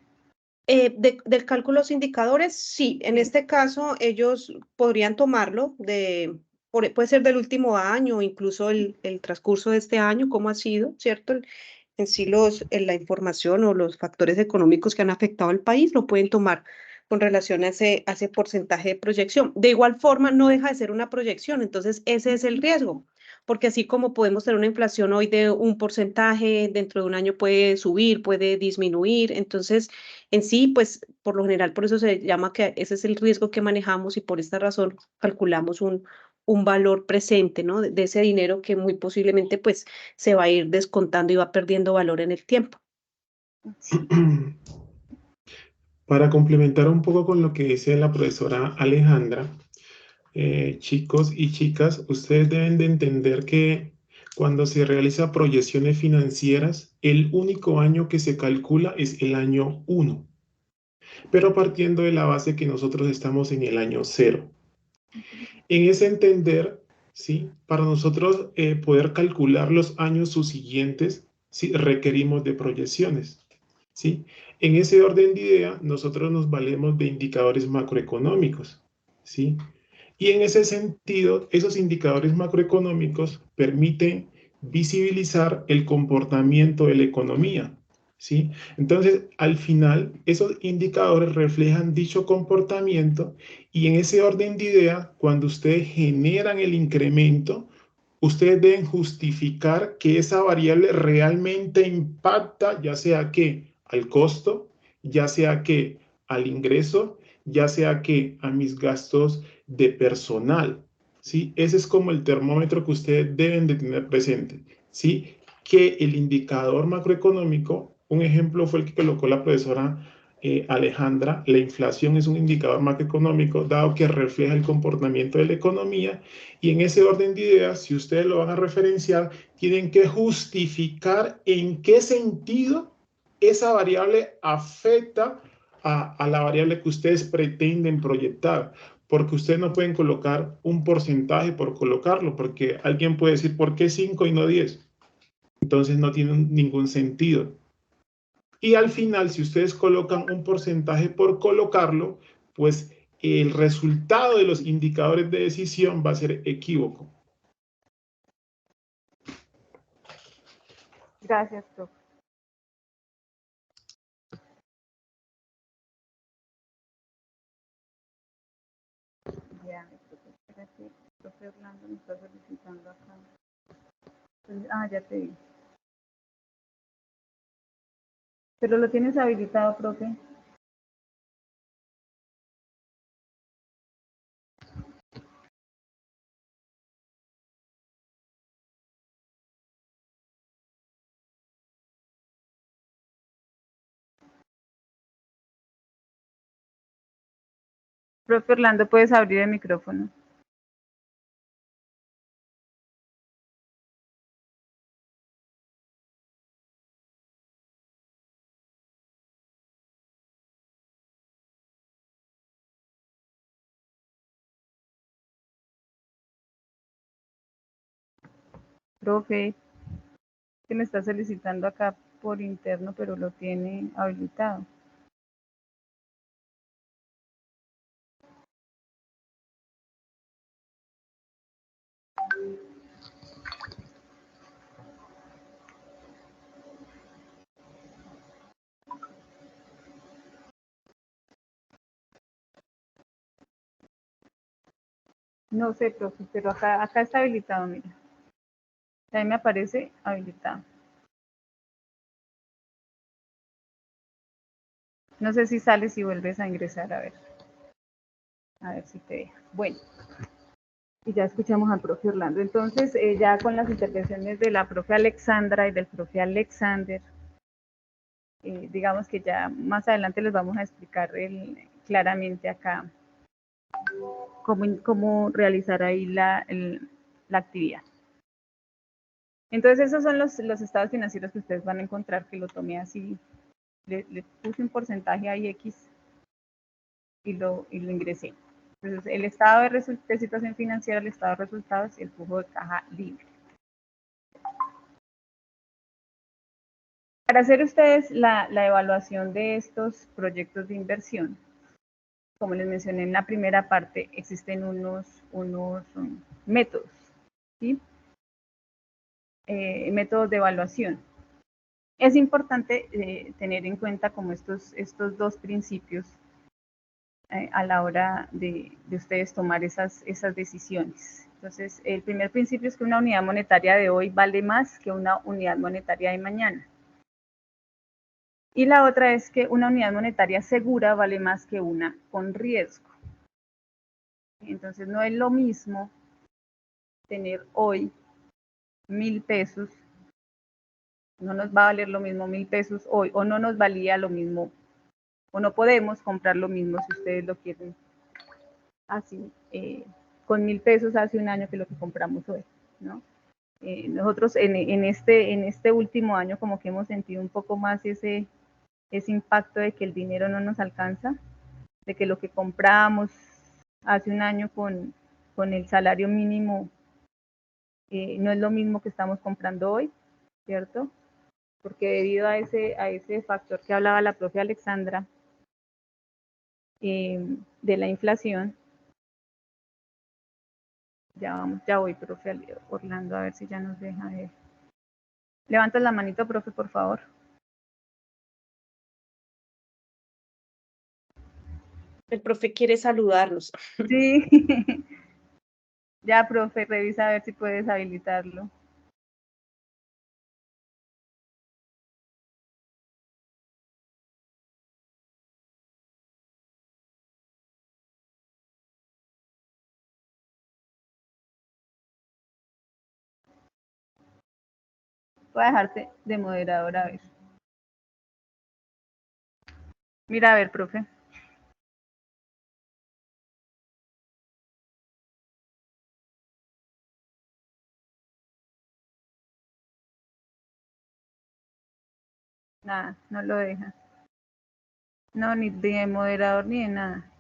Del cálculo de los indicadores, sí, en Sí. este caso ellos podrían tomarlo puede ser del último año, incluso el transcurso de este año, cómo ha sido, ¿cierto? En sí la información o los factores económicos que han afectado al país lo pueden tomar con relación a ese porcentaje de proyección. De igual forma, no deja de ser una proyección, entonces ese es el riesgo, porque así como podemos tener una inflación hoy de un porcentaje, dentro de un año puede subir, puede disminuir, entonces en sí, pues por lo general, por eso se llama que ese es el riesgo que manejamos y por esta razón calculamos un valor presente, ¿no? De ese dinero que muy posiblemente pues se va a ir descontando y va perdiendo valor en el tiempo. Para complementar un poco con lo que dice la profesora Alejandra, chicos y chicas, ustedes deben de entender que cuando se realiza proyecciones financieras, el único año que se calcula es el año 1, pero partiendo de la base que nosotros estamos en el año 0. En ese entender, ¿sí? Para nosotros poder calcular los años subsiguientes, ¿sí? Requerimos de proyecciones, ¿sí? En ese orden de idea, nosotros nos valemos de indicadores macroeconómicos, ¿sí? Y en ese sentido, esos indicadores macroeconómicos permiten visibilizar el comportamiento de la economía, ¿sí? Entonces, al final, esos indicadores reflejan dicho comportamiento y en ese orden de idea, cuando ustedes generan el incremento, ustedes deben justificar que esa variable realmente impacta, ya sea que al costo, ya sea que al ingreso, ya sea que a mis gastos de personal, ¿sí? Ese es como el termómetro que ustedes deben de tener presente, ¿sí? Que el indicador macroeconómico, un ejemplo fue el que colocó la profesora Alejandra, la inflación es un indicador macroeconómico dado que refleja el comportamiento de la economía y en ese orden de ideas, si ustedes lo van a referenciar, tienen que justificar en qué sentido esa variable afecta a la variable que ustedes pretenden proyectar, porque ustedes no pueden colocar un porcentaje por colocarlo, porque alguien puede decir, ¿por qué 5 y no 10? Entonces no tiene ningún sentido. Y al final, si ustedes colocan un porcentaje por colocarlo, pues el resultado de los indicadores de decisión va a ser equívoco. Gracias, profe. Ya, espérate, profe Orlando me está solicitando acá. Ya te vi. Pero lo tienes habilitado, profe. Profe Orlando, ¿puedes abrir el micrófono? Profe, que me está solicitando acá por interno, pero lo tiene habilitado. No sé, profe, pero acá está habilitado, mira. Ahí me aparece habilitado. No sé si sales y vuelves a ingresar, a ver. A ver si te deja. Bueno, y ya escuchamos al profe Orlando. Entonces, ya con las intervenciones de la profe Alexandra y del profe Alexander, digamos que ya más adelante les vamos a explicar claramente acá cómo realizar ahí la actividad. Entonces, esos son los estados financieros que ustedes van a encontrar, que lo tomé así, le puse un porcentaje ahí X y lo ingresé. Entonces, el estado de situación financiera, el estado de resultados y el flujo de caja libre. Para hacer ustedes la evaluación de estos proyectos de inversión, como les mencioné en la primera parte, existen unos métodos, ¿sí? Métodos de evaluación. Es importante tener en cuenta como estos dos principios a la hora de ustedes tomar esas decisiones. Entonces, el primer principio es que una unidad monetaria de hoy vale más que una unidad monetaria de mañana. Y la otra es que una unidad monetaria segura vale más que una con riesgo. Entonces, no es lo mismo tener hoy 1.000 pesos, no nos va a valer lo mismo 1.000 pesos hoy, o no nos valía lo mismo, o no podemos comprar lo mismo si ustedes lo quieren así, con 1.000 pesos hace un año que lo que compramos hoy, ¿no? Nosotros en este último año como que hemos sentido un poco más ese impacto de que el dinero no nos alcanza, de que lo que comprábamos hace un año con el salario mínimo no es lo mismo que estamos comprando hoy, ¿cierto? Porque debido a ese factor que hablaba la profe Alexandra de la inflación, ya voy, profe Orlando, a ver si ya nos deja ver. Levanta la manito, profe, por favor. El profe quiere saludarnos. Sí. Ya, profe, revisa a ver si puedes habilitarlo. Voy a dejarte de moderador, a ver. Mira, a ver, profe. Nada, no lo deja. No, ni de moderador ni de nada.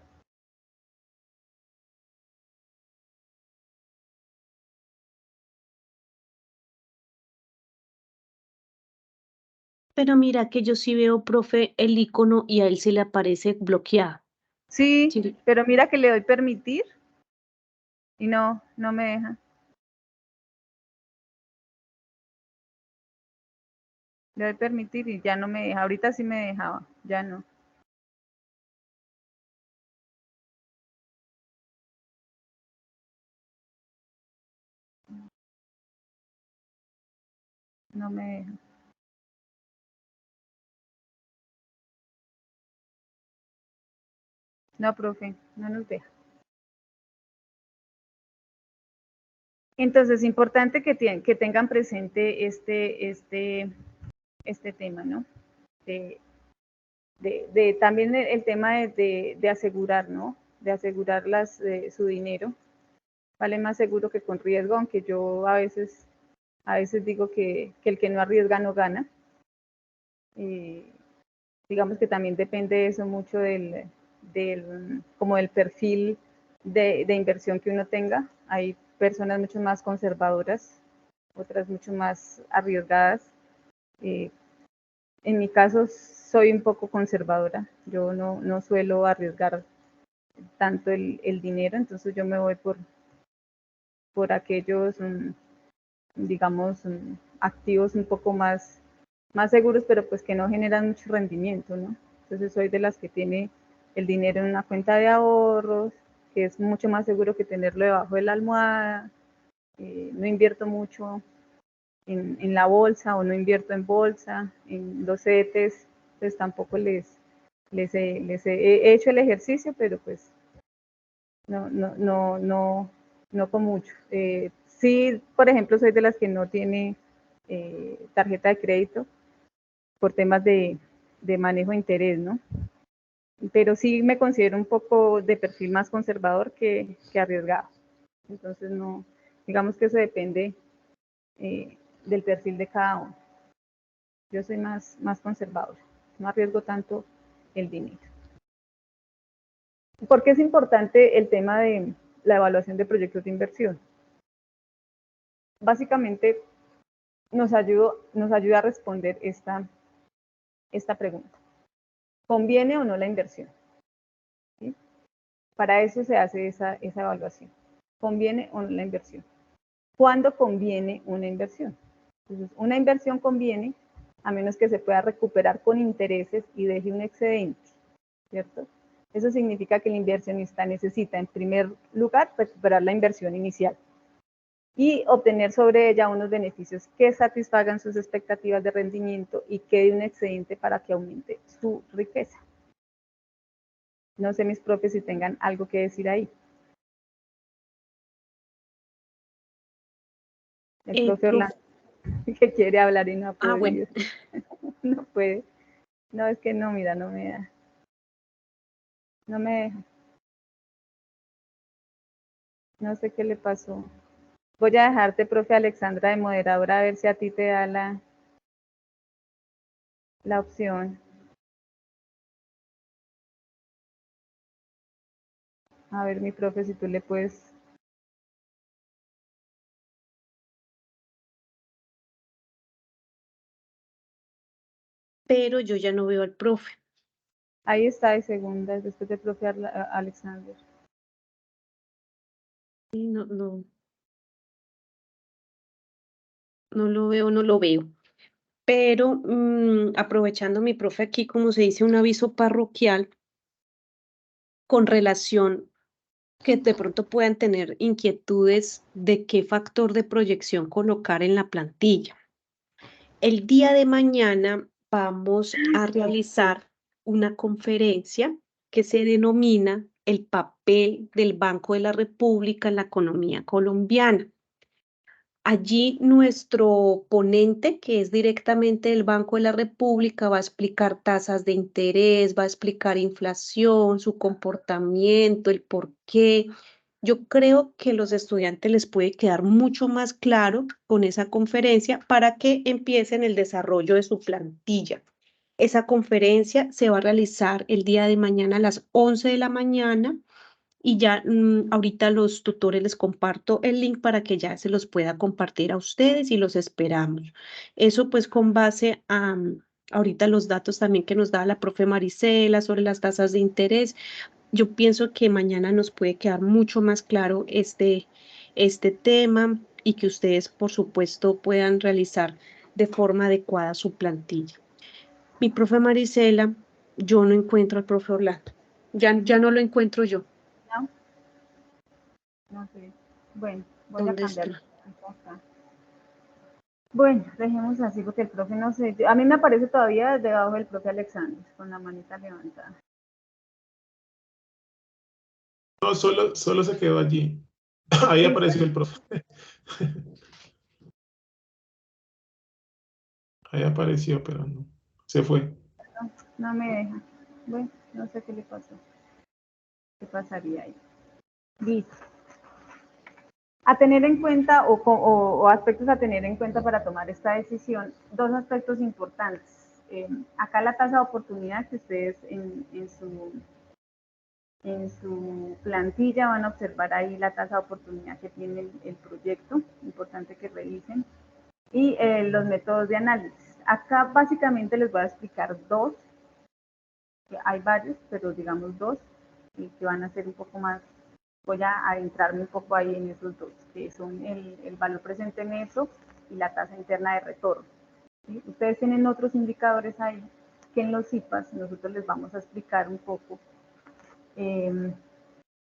Pero mira que yo sí veo, profe, el icono y a él se le aparece bloqueado. Sí, Sí. pero mira que le doy permitir y no me deja. Le doy permitir y ya no me deja. Ahorita sí me dejaba, ya no. No me deja. No, profe, no nos deja. Entonces, es importante que tengan presente este tema, ¿no? También el tema de asegurar, ¿no? asegurar su dinero. Vale más seguro que con riesgo, aunque yo a veces digo que el que no arriesga no gana. Digamos que también depende eso mucho como del perfil de inversión que uno tenga. Hay personas mucho más conservadoras, otras mucho más arriesgadas. En mi caso soy un poco conservadora, yo no suelo arriesgar tanto el dinero, entonces yo me voy por aquellos, digamos, activos un poco más seguros, pero pues que no generan mucho rendimiento, ¿no? Entonces soy de las que tiene el dinero en una cuenta de ahorros, que es mucho más seguro que tenerlo debajo de la almohada. No invierto mucho en la bolsa o no invierto en bolsa, en los CETES, pues tampoco les he hecho el ejercicio, pero pues no con mucho. Sí, por ejemplo, soy de las que no tiene tarjeta de crédito por temas de manejo de interés, ¿no? Pero sí me considero un poco de perfil más conservador que arriesgado. Entonces, no, digamos que eso depende del perfil de cada uno. Yo soy más conservadora, no arriesgo tanto el dinero. ¿Por qué es importante el tema de la evaluación de proyectos de inversión? Básicamente nos ayuda a responder esta pregunta. ¿Conviene o no la inversión? ¿Sí? Para eso se hace esa evaluación. ¿Conviene o no la inversión? ¿Cuándo conviene una inversión? Entonces, una inversión conviene a menos que se pueda recuperar con intereses y deje un excedente, ¿cierto? Eso significa que el inversionista necesita, en primer lugar, recuperar la inversión inicial y obtener sobre ella unos beneficios que satisfagan sus expectativas de rendimiento y quede un excedente para que aumente su riqueza. No sé mis profes si tengan algo que decir ahí. El profe Orlando, que quiere hablar y no ha podido. Bueno. No puede. No, es que no, mira, no me da. No me deja. No sé qué le pasó. Voy a dejarte, profe Alexandra, de moderadora, a ver si a ti te da la opción. A ver, mi profe, si tú le puedes. Pero yo ya no veo al profe. Ahí está, de segunda, después del profe Alexander. Sí, no lo veo, no lo veo. Pero aprovechando mi profe aquí, como se dice, un aviso parroquial con relación que de pronto puedan tener inquietudes de qué factor de proyección colocar en la plantilla. El día de mañana vamos a realizar una conferencia que se denomina El papel del Banco de la República en la economía colombiana. Allí nuestro ponente, que es directamente del Banco de la República, va a explicar tasas de interés, va a explicar inflación, su comportamiento, el por qué. Yo creo que a los estudiantes les puede quedar mucho más claro con esa conferencia para que empiecen el desarrollo de su plantilla. Esa conferencia se va a realizar el día de mañana a las 11 de la mañana y ya ahorita los tutores les comparto el link para que ya se los pueda compartir a ustedes y los esperamos. Eso pues con base a ahorita los datos también que nos da la profe Marisela sobre las tasas de interés. Yo pienso que mañana nos puede quedar mucho más claro este tema y que ustedes, por supuesto, puedan realizar de forma adecuada su plantilla. Mi profe Marisela, yo no encuentro al profe Orlando. Ya no lo encuentro yo. ¿No? No sé. Bueno, voy a ¿Dónde cambiar. está? Bueno, dejemos así porque el profe no sé. A mí me aparece todavía debajo del profe Alexander, con la manita levantada. No, solo se quedó allí. Ahí apareció el profe. Ahí apareció, pero no. Se fue. No me deja. Bueno, no sé qué le pasó. ¿Qué pasaría ahí? Listo. A tener en cuenta o aspectos a tener en cuenta para tomar esta decisión, dos aspectos importantes. Acá la tasa de oportunidad que ustedes en su plantilla van a observar ahí la tasa de oportunidad que tiene el proyecto, importante que revisen, y los métodos de análisis. Acá básicamente les voy a explicar dos, que hay varios, pero digamos dos, que van a ser un poco más. Voy a adentrarme un poco ahí en esos dos, que son el valor presente neto y la tasa interna de retorno. ¿Sí? Ustedes tienen otros indicadores ahí que en los CIPAS nosotros les vamos a explicar un poco. En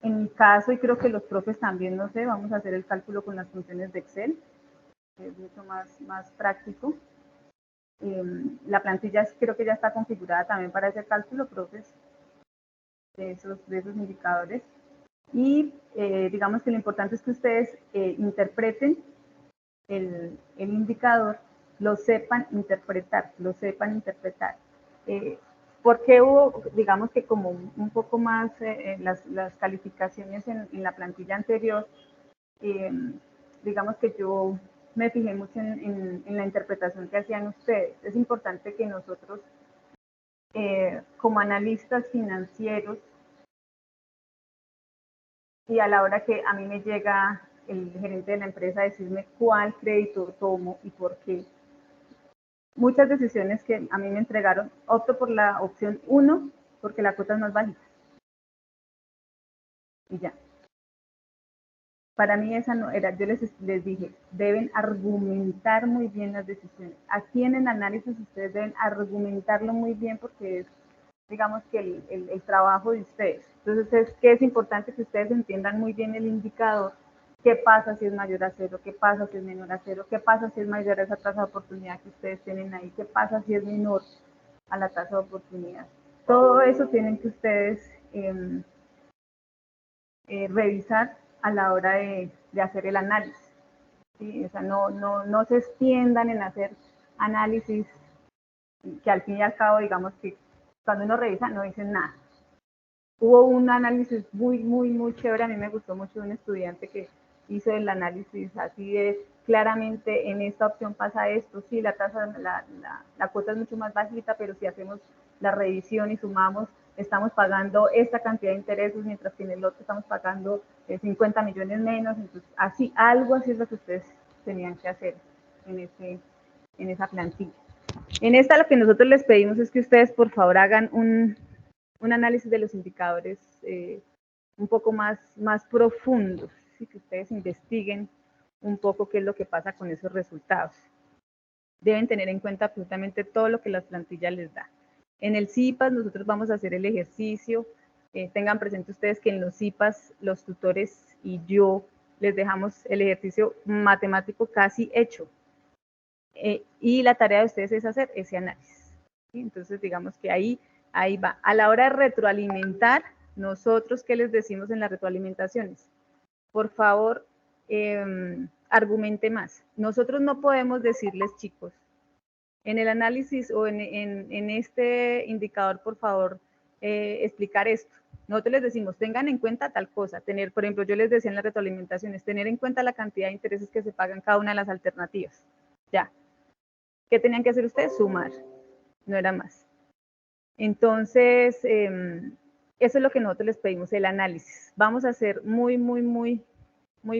mi caso, y creo que los profes también, no sé, vamos a hacer el cálculo con las funciones de Excel, que es mucho más práctico. La plantilla creo que ya está configurada también para ese cálculo, profes, de esos indicadores. Y digamos que lo importante es que ustedes interpreten el indicador, lo sepan interpretar, porque hubo, digamos que como un poco más las calificaciones en la plantilla anterior, digamos que yo me fijé mucho en la interpretación que hacían ustedes. Es importante que nosotros, como analistas financieros, y a la hora que a mí me llega el gerente de la empresa a decirme cuál crédito tomo y por qué, muchas decisiones que a mí me entregaron, opto por la opción 1 porque la cuota es más bajita. Y ya. Para mí esa no era, yo les dije, deben argumentar muy bien las decisiones. Aquí en el análisis ustedes deben argumentarlo muy bien porque es, digamos que el trabajo de ustedes. Entonces, es importante que ustedes entiendan muy bien el indicador. ¿Qué pasa si es mayor a 0? ¿Qué pasa si es menor a 0? ¿Qué pasa si es mayor a esa tasa de oportunidad que ustedes tienen ahí? ¿Qué pasa si es menor a la tasa de oportunidad? Todo eso tienen que ustedes revisar a la hora de hacer el análisis. ¿Sí? O sea, no se extiendan en hacer análisis que al fin y al cabo, digamos que cuando uno revisa no dicen nada. Hubo un análisis muy chévere, a mí me gustó mucho un estudiante que hizo el análisis así de claramente en esta opción pasa esto, sí, la tasa, la cuota es mucho más bajita, pero si hacemos la revisión y sumamos, estamos pagando esta cantidad de intereses, mientras que en el otro estamos pagando 50 millones menos, entonces así, algo así es lo que ustedes tenían que hacer en esa plantilla. En esta lo que nosotros les pedimos es que ustedes por favor hagan un análisis de los indicadores un poco más profundos, y que ustedes investiguen un poco qué es lo que pasa con esos resultados. Deben tener en cuenta absolutamente todo lo que las plantillas les da. En el CIPAS nosotros vamos a hacer el ejercicio, tengan presente ustedes que en los CIPAS los tutores y yo les dejamos el ejercicio matemático casi hecho, y la tarea de ustedes es hacer ese análisis. ¿Sí? Entonces digamos que ahí va. A la hora de retroalimentar, nosotros, ¿qué les decimos en las retroalimentaciones? Por favor, argumente más. Nosotros no podemos decirles, chicos, en el análisis o en este indicador, por favor, explicar esto. Nosotros les decimos, tengan en cuenta tal cosa. Tener, por ejemplo, yo les decía en las retroalimentaciones, tener en cuenta la cantidad de intereses que se pagan cada una de las alternativas. Ya. ¿Qué tenían que hacer ustedes? Sumar. No era más. Entonces, eso es lo que nosotros les pedimos, el análisis. Vamos a ser muy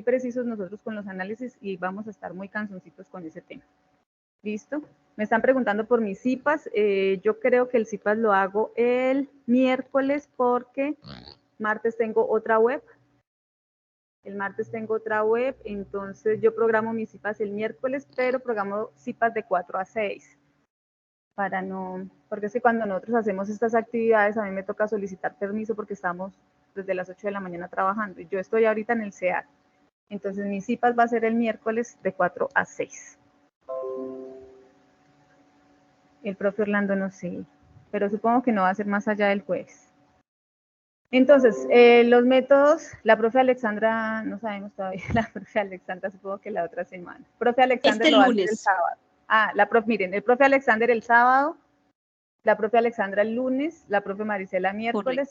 precisos nosotros con los análisis y vamos a estar muy cansoncitos con ese tema. ¿Listo? Me están preguntando por mis CIPAS. Yo creo que el CIPAS lo hago el miércoles porque martes tengo otra web. El martes tengo otra web, entonces yo programo mis CIPAS el miércoles, pero programo CIPAS de 4 a 6. Para no, porque es que cuando nosotros hacemos estas actividades a mí me toca solicitar permiso porque estamos desde las 8 de la mañana trabajando y yo estoy ahorita en el CEAR. Entonces mi CIPAS va a ser el miércoles de 4 a 6. El profe Orlando no sé, pero supongo que no va a ser más allá del jueves. Entonces, los métodos, la profe Alexandra, no sabemos todavía, la profe Alexandra supongo que la otra semana. Profe Alexander este lo va lunes. a hacer el sábado. Miren, el profe Alexander el sábado la profe Alexandra el lunes, la profe Marisela miércoles,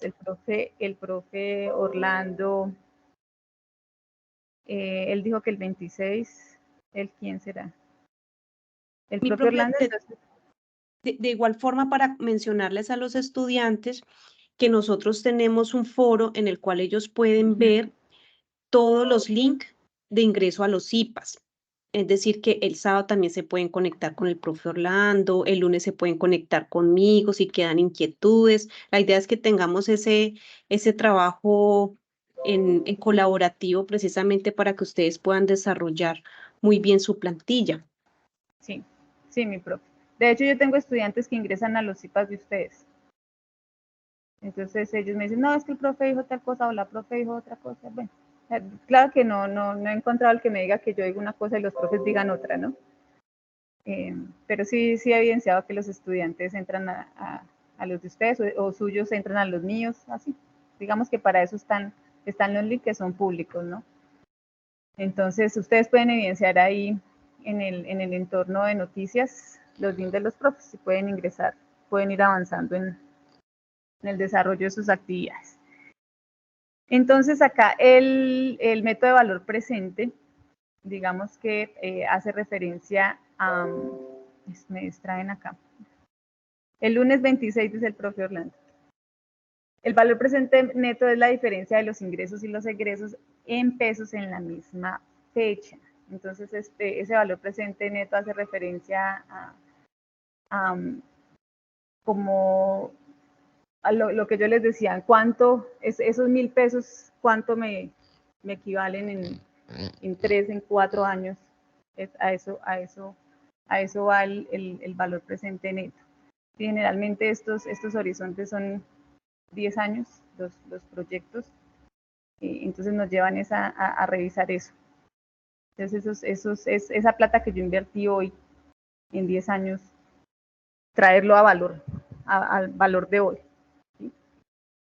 el profe Orlando, él dijo que el 26, ¿el quién será? El profe Orlando. De igual forma, para mencionarles a los estudiantes que nosotros tenemos un foro en el cual ellos pueden ver todos los links de ingreso a los IPAs. Es decir, que el sábado también se pueden conectar con el profe Orlando, el lunes se pueden conectar conmigo si quedan inquietudes. La idea es que tengamos ese trabajo en colaborativo precisamente para que ustedes puedan desarrollar muy bien su plantilla. Sí, sí, mi profe. De hecho, yo tengo estudiantes que ingresan a los IPAs de ustedes. Entonces ellos me dicen, no, es que el profe dijo tal cosa o la profe dijo otra cosa. Bueno, claro que no he encontrado el que me diga que yo digo una cosa y los profes digan otra, ¿no? Pero sí he evidenciado que los estudiantes entran a los de ustedes o suyos entran a los míos, así. Digamos que para eso están los links que son públicos, ¿no? Entonces ustedes pueden evidenciar ahí en el entorno de noticias los links de los profes y pueden ingresar, pueden ir avanzando en el desarrollo de sus actividades. Entonces acá el método de valor presente, digamos que hace referencia a, me distraen acá, el lunes 26 dice el profe Orlando. El valor presente neto es la diferencia de los ingresos y los egresos en pesos en la misma fecha. Entonces ese valor presente neto hace referencia a como a lo que yo les decía, cuánto, esos 1.000 pesos, cuánto me equivalen en 3, en 4 años, a eso va el valor presente neto. Generalmente estos horizontes son 10 años, los proyectos, entonces nos llevan a revisar eso. Entonces esa plata que yo invertí hoy en 10 años, traerlo a valor, al valor de hoy.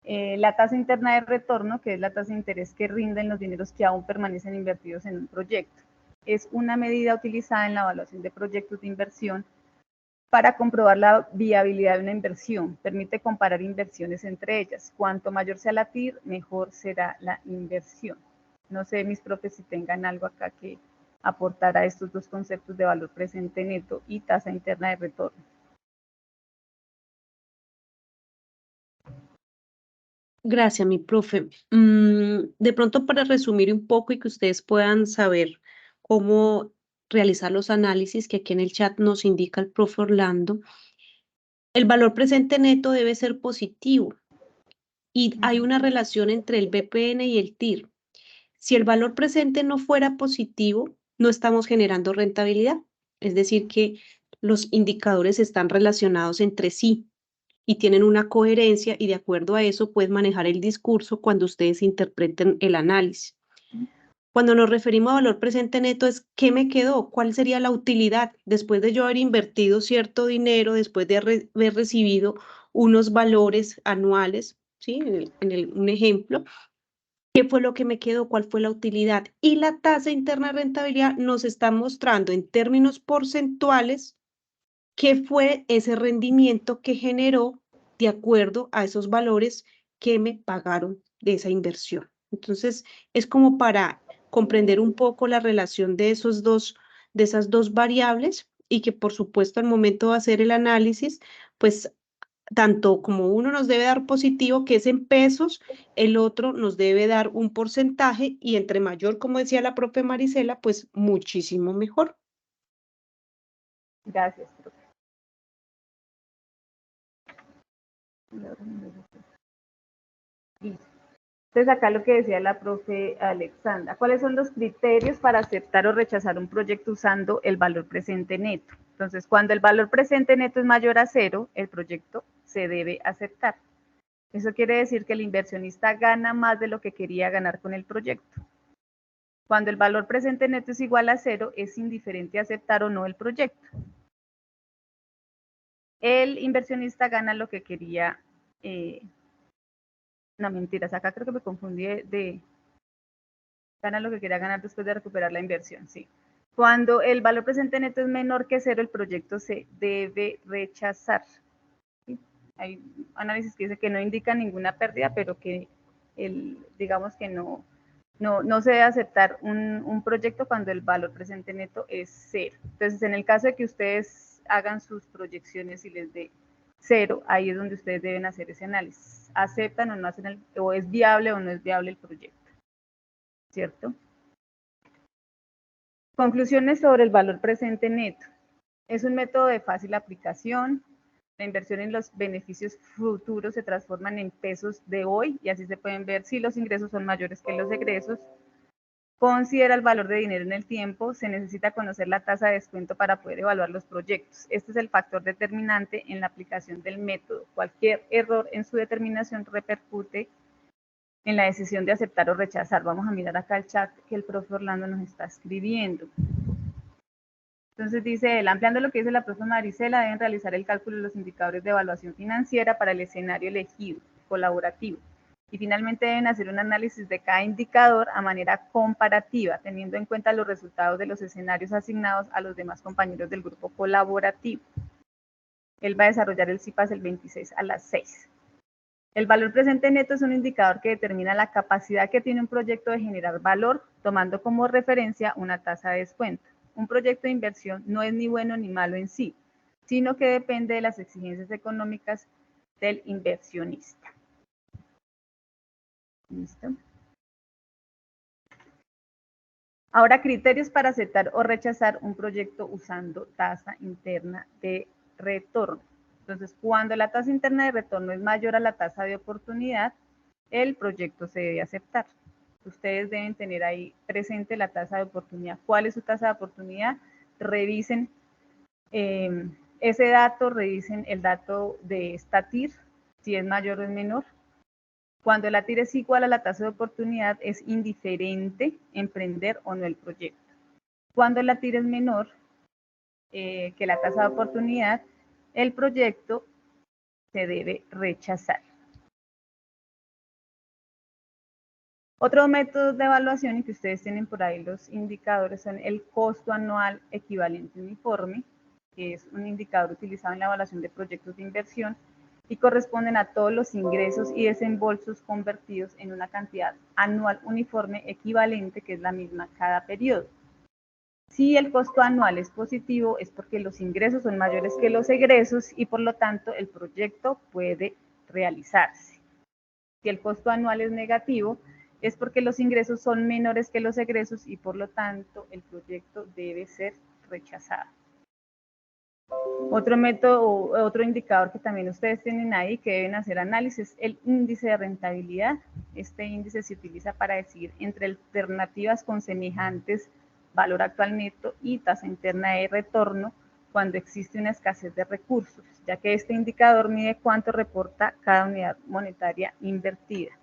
La tasa interna de retorno, que es la tasa de interés que rinden los dineros que aún permanecen invertidos en un proyecto. Es una medida utilizada en la evaluación de proyectos de inversión para comprobar la viabilidad de una inversión. Permite comparar inversiones entre ellas. Cuanto mayor sea la TIR, mejor será la inversión. No sé, mis profes, si tengan algo acá que aportar a estos dos conceptos de valor presente neto y tasa interna de retorno. Gracias, mi profe. De pronto, para resumir un poco y que ustedes puedan saber cómo realizar los análisis que aquí en el chat nos indica el profe Orlando, el valor presente neto debe ser positivo y hay una relación entre el BPN y el TIR. Si el valor presente no fuera positivo, no estamos generando rentabilidad. Es decir, que los indicadores están relacionados entre sí y tienen una coherencia y de acuerdo a eso puedes manejar el discurso cuando ustedes interpreten el análisis. Cuando nos referimos a valor presente neto es ¿qué me quedó? ¿Cuál sería la utilidad después de yo haber invertido cierto dinero, después de haber recibido unos valores anuales, ¿sí? Un ejemplo, ¿qué fue lo que me quedó? ¿Cuál fue la utilidad? Y la tasa interna de rentabilidad nos está mostrando en términos porcentuales qué fue ese rendimiento que generó de acuerdo a esos valores que me pagaron de esa inversión. Entonces, es como para comprender un poco la relación de esas dos variables y que, por supuesto, al momento de hacer el análisis, pues tanto como uno nos debe dar positivo, que es en pesos, el otro nos debe dar un porcentaje y entre mayor, como decía la profe Marisela, pues muchísimo mejor. Gracias, profe. Entonces acá lo que decía la profe Alexandra, ¿cuáles son los criterios para aceptar o rechazar un proyecto usando el valor presente neto? Entonces, cuando el valor presente neto es mayor a 0, el proyecto se debe aceptar. Eso quiere decir que el inversionista gana más de lo que quería ganar con el proyecto. Cuando el valor presente neto es igual a 0, es indiferente aceptar o no el proyecto. El inversionista gana lo que quería. No, mentiras, acá creo que me confundí gana lo que quería ganar después de recuperar la inversión, sí. Cuando el valor presente neto es menor que 0, el proyecto se debe rechazar. Hay análisis que dice que no indica ninguna pérdida, pero que digamos que no se debe aceptar un proyecto cuando el valor presente neto es 0. Entonces, en el caso de que ustedes hagan sus proyecciones y les dé 0, ahí es donde ustedes deben hacer ese análisis. ¿Aceptan o no hacen o es viable o no es viable el proyecto? ¿Cierto? Conclusiones sobre el valor presente neto. Es un método de fácil aplicación. La inversión en los beneficios futuros se transforman en pesos de hoy y así se pueden ver si los ingresos son mayores que los egresos. Considera el valor de dinero en el tiempo. Se necesita conocer la tasa de descuento para poder evaluar los proyectos. Este es el factor determinante en la aplicación del método. Cualquier error en su determinación repercute en la decisión de aceptar o rechazar. Vamos a mirar acá el chat que el profe Orlando nos está escribiendo. Entonces dice él, ampliando lo que dice la profe Marisela, deben realizar el cálculo de los indicadores de evaluación financiera para el escenario elegido, colaborativo. Y finalmente deben hacer un análisis de cada indicador a manera comparativa, teniendo en cuenta los resultados de los escenarios asignados a los demás compañeros del grupo colaborativo. Él va a desarrollar el CIPAS el 26 a las 6. El valor presente neto es un indicador que determina la capacidad que tiene un proyecto de generar valor, tomando como referencia una tasa de descuento. Un proyecto de inversión no es ni bueno ni malo en sí, sino que depende de las exigencias económicas del inversionista. ¿Listo? Ahora, criterios para aceptar o rechazar un proyecto usando tasa interna de retorno. Entonces, cuando la tasa interna de retorno es mayor a la tasa de oportunidad, el proyecto se debe aceptar. Ustedes deben tener ahí presente la tasa de oportunidad. ¿Cuál es su tasa de oportunidad? Revisen ese dato, revisen el dato de esta TIR, si es mayor o es menor. Cuando la TIR es igual a la tasa de oportunidad, es indiferente emprender o no el proyecto. Cuando la TIR es menor que la tasa de oportunidad, el proyecto se debe rechazar. Otro método de evaluación, y que ustedes tienen por ahí los indicadores, son el costo anual equivalente uniforme, que es un indicador utilizado en la evaluación de proyectos de inversión y corresponden a todos los ingresos y desembolsos convertidos en una cantidad anual uniforme equivalente, que es la misma cada periodo. Si el costo anual es positivo, es porque los ingresos son mayores que los egresos y por lo tanto el proyecto puede realizarse. Si el costo anual es negativo, es porque los ingresos son menores que los egresos y por lo tanto el proyecto debe ser rechazado. Otro método, otro indicador que también ustedes tienen ahí que deben hacer análisis es el índice de rentabilidad. Este índice se utiliza para decidir entre alternativas con semejantes valor actual neto y tasa interna de retorno cuando existe una escasez de recursos, ya que este indicador mide cuánto reporta cada unidad monetaria invertida.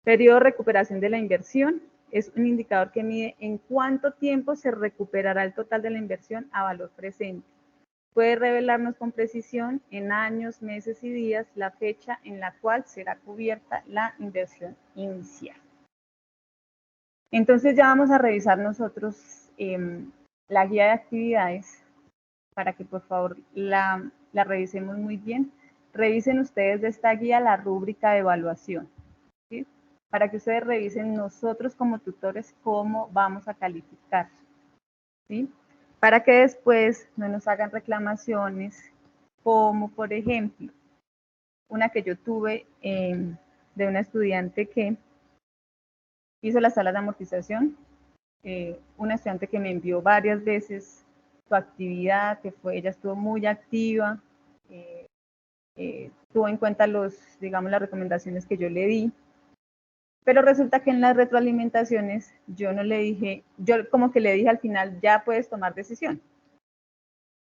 Periodo de recuperación de la inversión es un indicador que mide en cuánto tiempo se recuperará el total de la inversión a valor presente. Puede revelarnos con precisión en años, meses y días la fecha en la cual será cubierta la inversión inicial. Entonces ya vamos a revisar nosotros la guía de actividades para que por favor la revisemos muy bien. Revisen ustedes de esta guía la rúbrica de evaluación, ¿sí? Para que ustedes revisen nosotros como tutores cómo vamos a calificar, ¿sí? Para que después no nos hagan reclamaciones, como por ejemplo, una que yo tuve de una estudiante que hizo las salas de amortización, una estudiante que me envió varias veces su actividad, que ella estuvo muy activa, tuvo en cuenta digamos, las recomendaciones que yo le di, pero resulta que en las retroalimentaciones yo no le dije, yo como que le dije al final, ya puedes tomar decisión.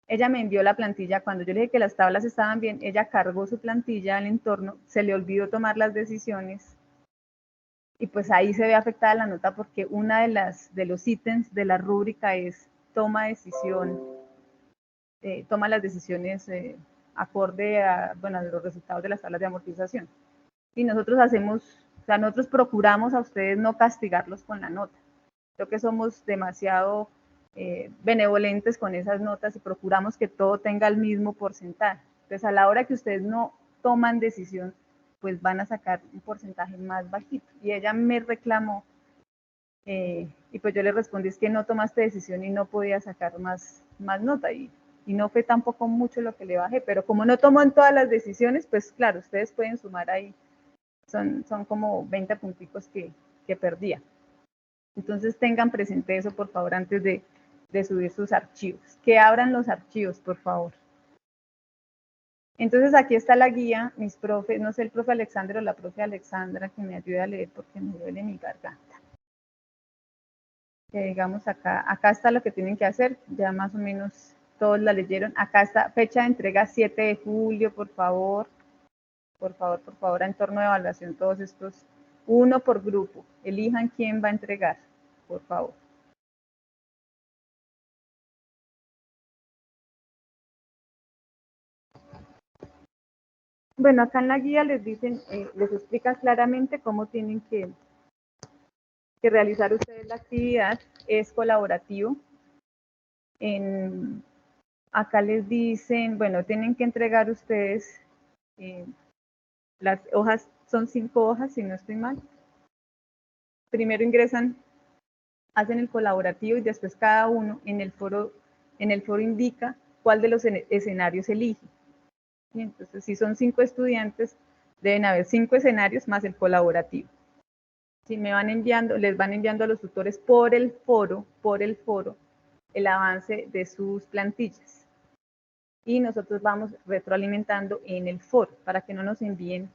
Ella me envió la plantilla, cuando yo le dije que las tablas estaban bien, ella cargó su plantilla al entorno, se le olvidó tomar las decisiones y pues ahí se ve afectada la nota porque una de los ítems de la rúbrica es toma decisión, toma las decisiones acorde a, bueno, los resultados de las tablas de amortización. Y nosotros nosotros procuramos a ustedes no castigarlos con la nota. Creo que somos demasiado benevolentes con esas notas y procuramos que todo tenga el mismo porcentaje. Entonces, a la hora que ustedes no toman decisión, pues van a sacar un porcentaje más bajito. Y ella me reclamó, y pues yo le respondí, es que no tomaste decisión y no podía sacar más nota, y no fue tampoco mucho lo que le bajé, pero como no tomó en todas las decisiones, pues claro, ustedes pueden sumar ahí, son como 20 punticos que perdía. Entonces tengan presente eso, por favor, antes de subir sus archivos. Que abran los archivos, por favor. Entonces aquí está la guía, mis profes, no sé, el profe Alexander o la profe Alexandra, que me ayude a leer porque me duele mi garganta. Que digamos acá está lo que tienen que hacer, ya más o menos todos la leyeron. Acá está fecha de entrega 7 de julio, por favor, entorno de evaluación, todos estos, uno por grupo, elijan quién va a entregar, por favor. Bueno, acá en la guía les dicen, les explica claramente cómo tienen que realizar ustedes la actividad, es colaborativo. Acá les dicen, bueno, tienen que entregar ustedes, las hojas, son 5 hojas, si no estoy mal. Primero ingresan, hacen el colaborativo y después cada uno en el foro indica cuál de los escenarios elige. Y entonces, si son 5 estudiantes, deben haber 5 escenarios más el colaborativo. Si me van enviando, les van enviando a los tutores por el foro, el avance de sus plantillas. Y nosotros vamos retroalimentando en el foro para que no nos envíen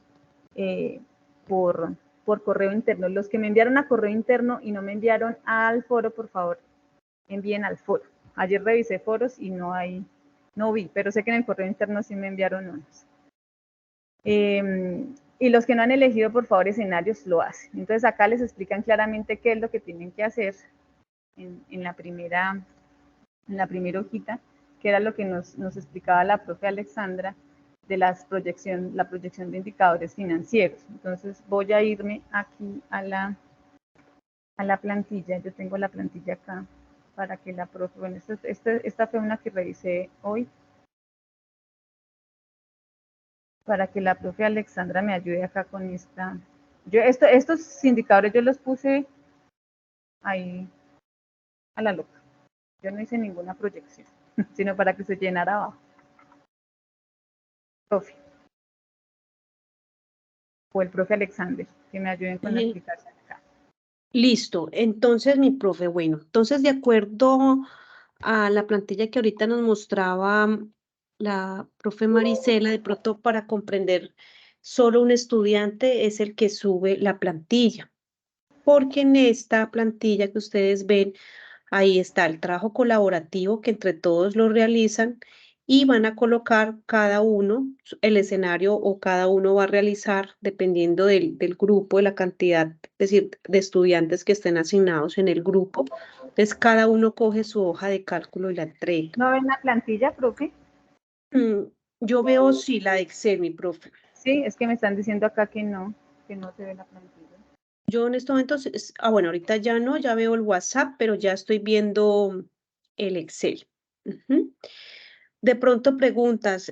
por correo interno. Los que me enviaron a correo interno y no me enviaron al foro, por favor, envíen al foro. Ayer revisé foros y no vi, pero sé que en el correo interno sí me enviaron unos. Y los que no han elegido, por favor, escenarios, lo hacen. Entonces acá les explican claramente qué es lo que tienen que hacer en la primera hojita, que era lo que nos explicaba la profe Alexandra de la proyección de indicadores financieros. Entonces voy a irme aquí a la plantilla. Yo tengo la plantilla acá para que la profe, bueno, esta fue una que revisé hoy, para que la profe Alexandra me ayude acá con esta. Estos indicadores yo los puse ahí a la loca. Yo no hice ninguna proyección, sino para que se llenara abajo. Profe. O el profe Alexander, que me ayuden con la explicación acá. Listo, entonces mi profe, bueno, entonces de acuerdo a la plantilla que ahorita nos mostraba la profe Marisela, de pronto para comprender, solo un estudiante es el que sube la plantilla, porque en esta plantilla que ustedes ven, ahí está el trabajo colaborativo que entre todos lo realizan y van a colocar cada uno el escenario o cada uno va a realizar dependiendo del grupo, de la cantidad, es decir, de estudiantes que estén asignados en el grupo. Entonces cada uno coge su hoja de cálculo y la entrega. ¿No ven la plantilla, profe? Yo veo sí la de Excel, mi profe. Sí, es que me están diciendo acá que no se ve la plantilla. Yo en estos momentos, bueno, ahorita ya no, ya veo el WhatsApp, pero ya estoy viendo el Excel. De pronto preguntas,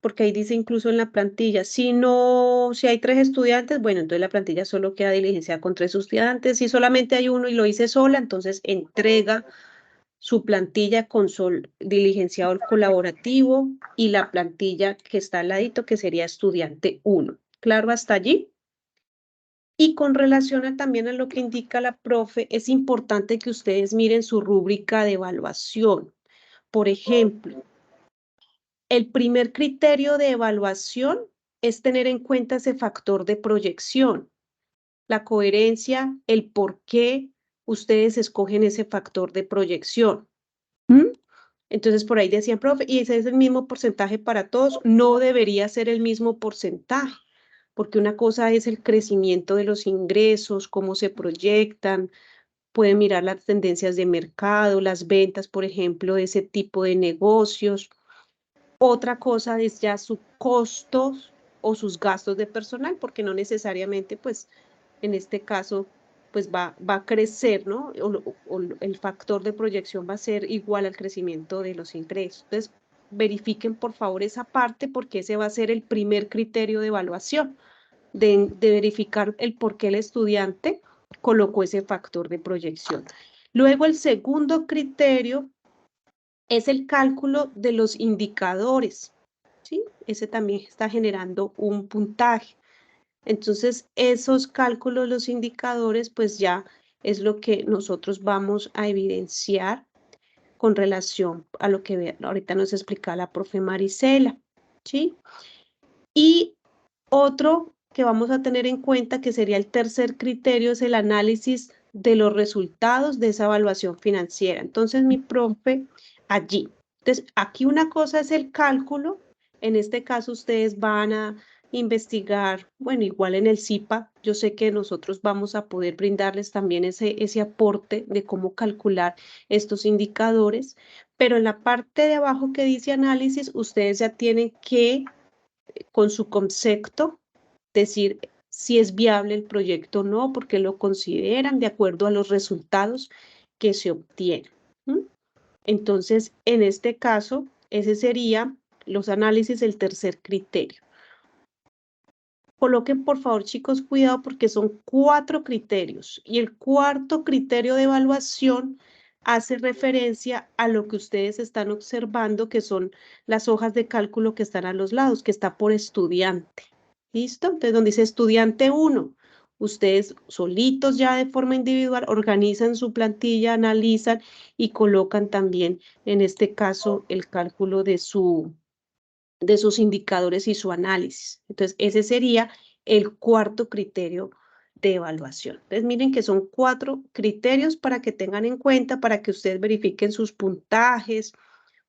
porque ahí dice incluso en la plantilla, si hay 3 estudiantes, bueno, entonces la plantilla solo queda diligenciada con 3 estudiantes. Si solamente hay uno y lo hice sola, entonces entrega su plantilla con diligenciado el colaborativo y la plantilla que está al ladito, que sería estudiante 1. ¿Claro hasta allí? Y con relación también a lo que indica la profe, es importante que ustedes miren su rúbrica de evaluación. Por ejemplo, el primer criterio de evaluación es tener en cuenta ese factor de proyección, la coherencia, el por qué ustedes escogen ese factor de proyección. Entonces, por ahí decían, profe, y ese es el mismo porcentaje para todos, no debería ser el mismo porcentaje, porque una cosa es el crecimiento de los ingresos, cómo se proyectan, pueden mirar las tendencias de mercado, las ventas, por ejemplo, de ese tipo de negocios. Otra cosa es ya sus costos o sus gastos de personal, porque no necesariamente, pues, en este caso, pues va a crecer, ¿no? O el factor de proyección va a ser igual al crecimiento de los ingresos. Entonces, verifiquen por favor esa parte porque ese va a ser el primer criterio de evaluación, de verificar el por qué el estudiante colocó ese factor de proyección. Luego el segundo criterio es el cálculo de los indicadores, ¿sí? Ese también está generando un puntaje. Entonces, esos cálculos, los indicadores, pues ya es lo que nosotros vamos a evidenciar con relación a lo que ahorita nos explicaba la profe Marisela, ¿sí? Y otro que vamos a tener en cuenta, que sería el tercer criterio, es el análisis de los resultados de esa evaluación financiera. Entonces, mi profe, allí. Entonces, aquí una cosa es el cálculo. En este caso, ustedes van a investigar, bueno, igual en el CIPA, yo sé que nosotros vamos a poder brindarles también ese aporte de cómo calcular estos indicadores, pero en la parte de abajo que dice análisis, ustedes ya tienen que, con su concepto, decir si es viable el proyecto o no, porque lo consideran de acuerdo a los resultados que se obtienen. Entonces, en este caso, ese sería los análisis, el tercer criterio. Coloquen, por favor, chicos, cuidado porque son 4 criterios y el cuarto criterio de evaluación hace referencia a lo que ustedes están observando, que son las hojas de cálculo que están a los lados, que está por estudiante. ¿Listo? Entonces, donde dice estudiante 1, ustedes solitos ya de forma individual organizan su plantilla, analizan y colocan también, en este caso, el cálculo de sus indicadores y su análisis. Entonces, ese sería el cuarto criterio de evaluación. Entonces, miren que son 4 criterios para que tengan en cuenta, para que ustedes verifiquen sus puntajes.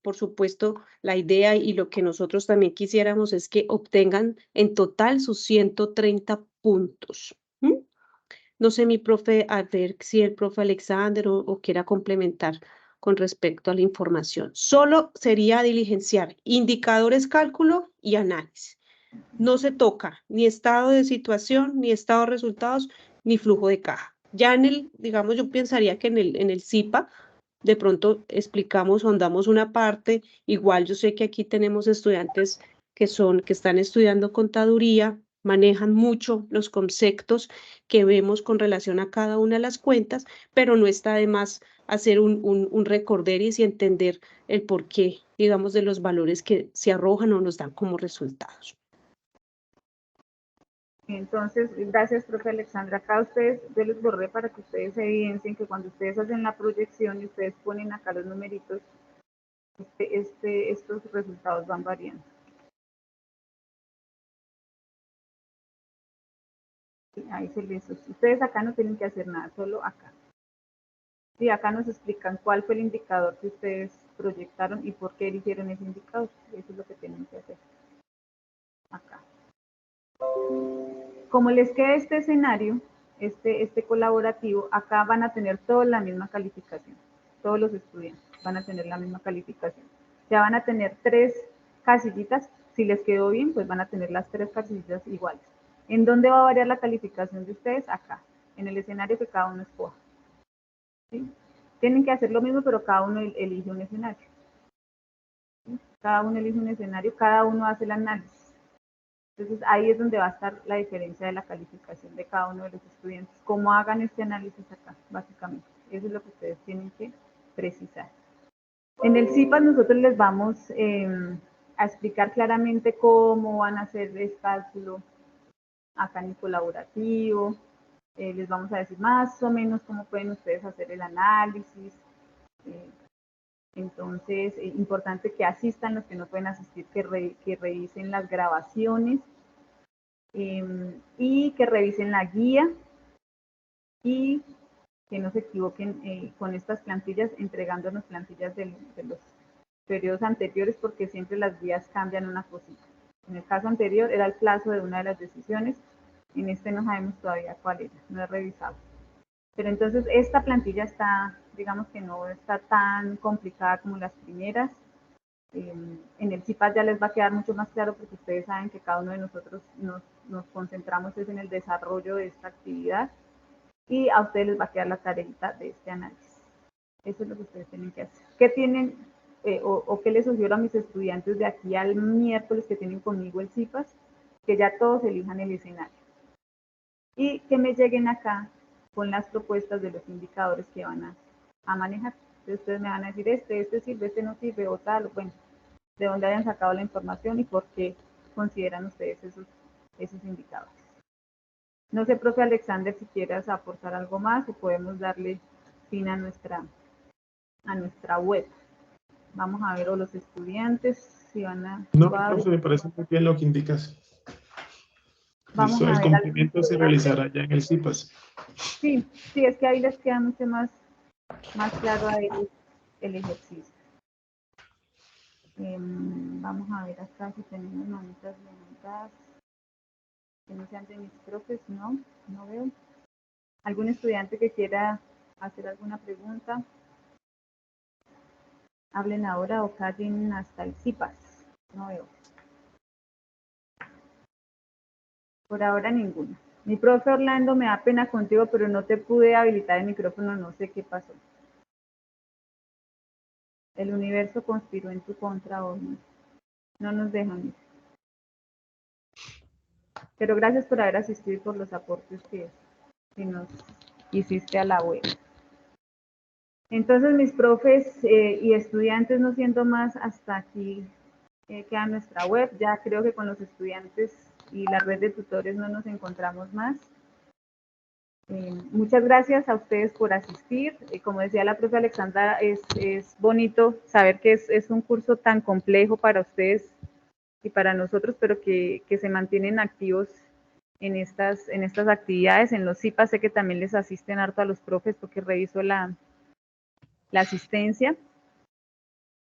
Por supuesto, la idea y lo que nosotros también quisiéramos es que obtengan en total sus 130 puntos. No sé, mi profe, a ver si el profe Alexander o quiera complementar con respecto a la información. Solo sería diligenciar indicadores, cálculo y análisis. No se toca ni estado de situación, ni estado de resultados, ni flujo de caja. Ya en el, digamos, yo pensaría que en el CIPA, de pronto explicamos o andamos una parte. Igual yo sé que aquí tenemos estudiantes que están estudiando contaduría, manejan mucho los conceptos que vemos con relación a cada una de las cuentas, pero no está de más hacer un recorderis y entender el porqué, digamos, de los valores que se arrojan o nos dan como resultados. Entonces, gracias, profe Alexandra. Acá yo les borré para que ustedes evidencien que cuando ustedes hacen la proyección y ustedes ponen acá los numeritos, estos resultados van variando. Ahí se les... Ustedes acá no tienen que hacer nada, solo acá. Y acá nos explican cuál fue el indicador que ustedes proyectaron y por qué eligieron ese indicador. Eso es lo que tienen que hacer. Acá. Como les queda este escenario, este colaborativo, acá van a tener toda la misma calificación. Todos los estudiantes van a tener la misma calificación. Ya van a tener 3 casillitas. Si les quedó bien, pues van a tener las 3 casillitas iguales. ¿En dónde va a variar la calificación de ustedes? Acá, en el escenario que cada uno escoja. ¿Sí? Tienen que hacer lo mismo, pero cada uno elige un escenario. ¿Sí? Cada uno elige un escenario, cada uno hace el análisis. Entonces, ahí es donde va a estar la diferencia de la calificación de cada uno de los estudiantes. Cómo hagan este análisis acá, básicamente. Eso es lo que ustedes tienen que precisar. En el CIPAS nosotros les vamos a explicar claramente cómo van a hacer el cálculo acá en el colaborativo. Les vamos a decir más o menos cómo pueden ustedes hacer el análisis. Entonces, importante que asistan los que no pueden asistir, que revisen las grabaciones y que revisen la guía y que no se equivoquen con estas plantillas, entregándonos plantillas de los periodos anteriores, porque siempre las guías cambian una cosita. En el caso anterior era el plazo de una de las decisiones, en este no sabemos todavía cuál era, no he revisado. Pero entonces esta plantilla está, digamos que no está tan complicada como las primeras. En el CIPAS ya les va a quedar mucho más claro porque ustedes saben que cada uno de nosotros nos concentramos en el desarrollo de esta actividad y a ustedes les va a quedar la tareita de este análisis. Eso es lo que ustedes tienen que hacer. ¿Qué tienen o qué les sugiero a mis estudiantes de aquí al miércoles que tienen conmigo el CIPAS, que ya todos elijan el escenario. Y que me lleguen acá con las propuestas de los indicadores que van a manejar. Entonces ustedes me van a decir, este sirve, este no sirve, o tal, bueno, de dónde hayan sacado la información y por qué consideran ustedes esos indicadores. No sé, profe Alexander, si quieras aportar algo más o podemos darle fin a nuestra web. Vamos a ver, o los estudiantes, si van a... No, profe, me parece muy bien lo que indicas. Vamos Listo, a el ver cumplimiento se realizará ya en el CIPAS. Sí, es que ahí les queda mucho más claro a ellos el ejercicio. Vamos a ver acá si tenemos manitas levantadas. Que no sean de mis profes, no veo. ¿Algún estudiante que quiera hacer alguna pregunta? Hablen ahora o callen hasta el CIPAS. No veo. Por ahora ninguna. Mi profe Orlando, me da pena contigo, pero no te pude habilitar el micrófono, no sé qué pasó. El universo conspiró en tu contra hoy. No nos dejan ir. Pero gracias por haber asistido y por los aportes que nos hiciste a la web. Entonces, mis profes y estudiantes, no siendo más, hasta aquí queda nuestra web. Ya creo que con los estudiantes y la red de tutores no nos encontramos más. Muchas gracias a ustedes por asistir. Como decía la profe Alexandra, es bonito saber que es un curso tan complejo para ustedes y para nosotros, pero que se mantienen activos en estas actividades. En los CIPAS sé que también les asisten harto a los profes porque reviso la asistencia.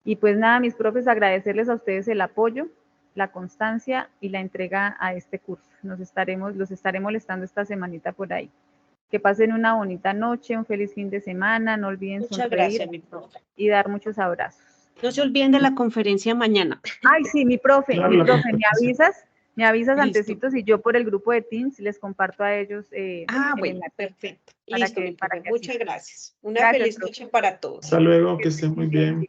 Y pues nada, mis profes, agradecerles a ustedes el apoyo, la constancia y la entrega a este curso. Los estaré molestando esta semanita por ahí. Que pasen una bonita noche, un feliz fin de semana, no olviden Muchas sonreír gracias, mi profe. y dar muchos abrazos. No se olviden de la conferencia mañana. Ay, sí, mi profe, Claro, me avisas Listo. antecitos y yo por el grupo de Teams les comparto a ellos el Bueno, enlace. perfecto. Para Listo, mi profe. Muchas gracias. Una Gracias, feliz profe. noche para todos. Hasta luego, que estén muy bien.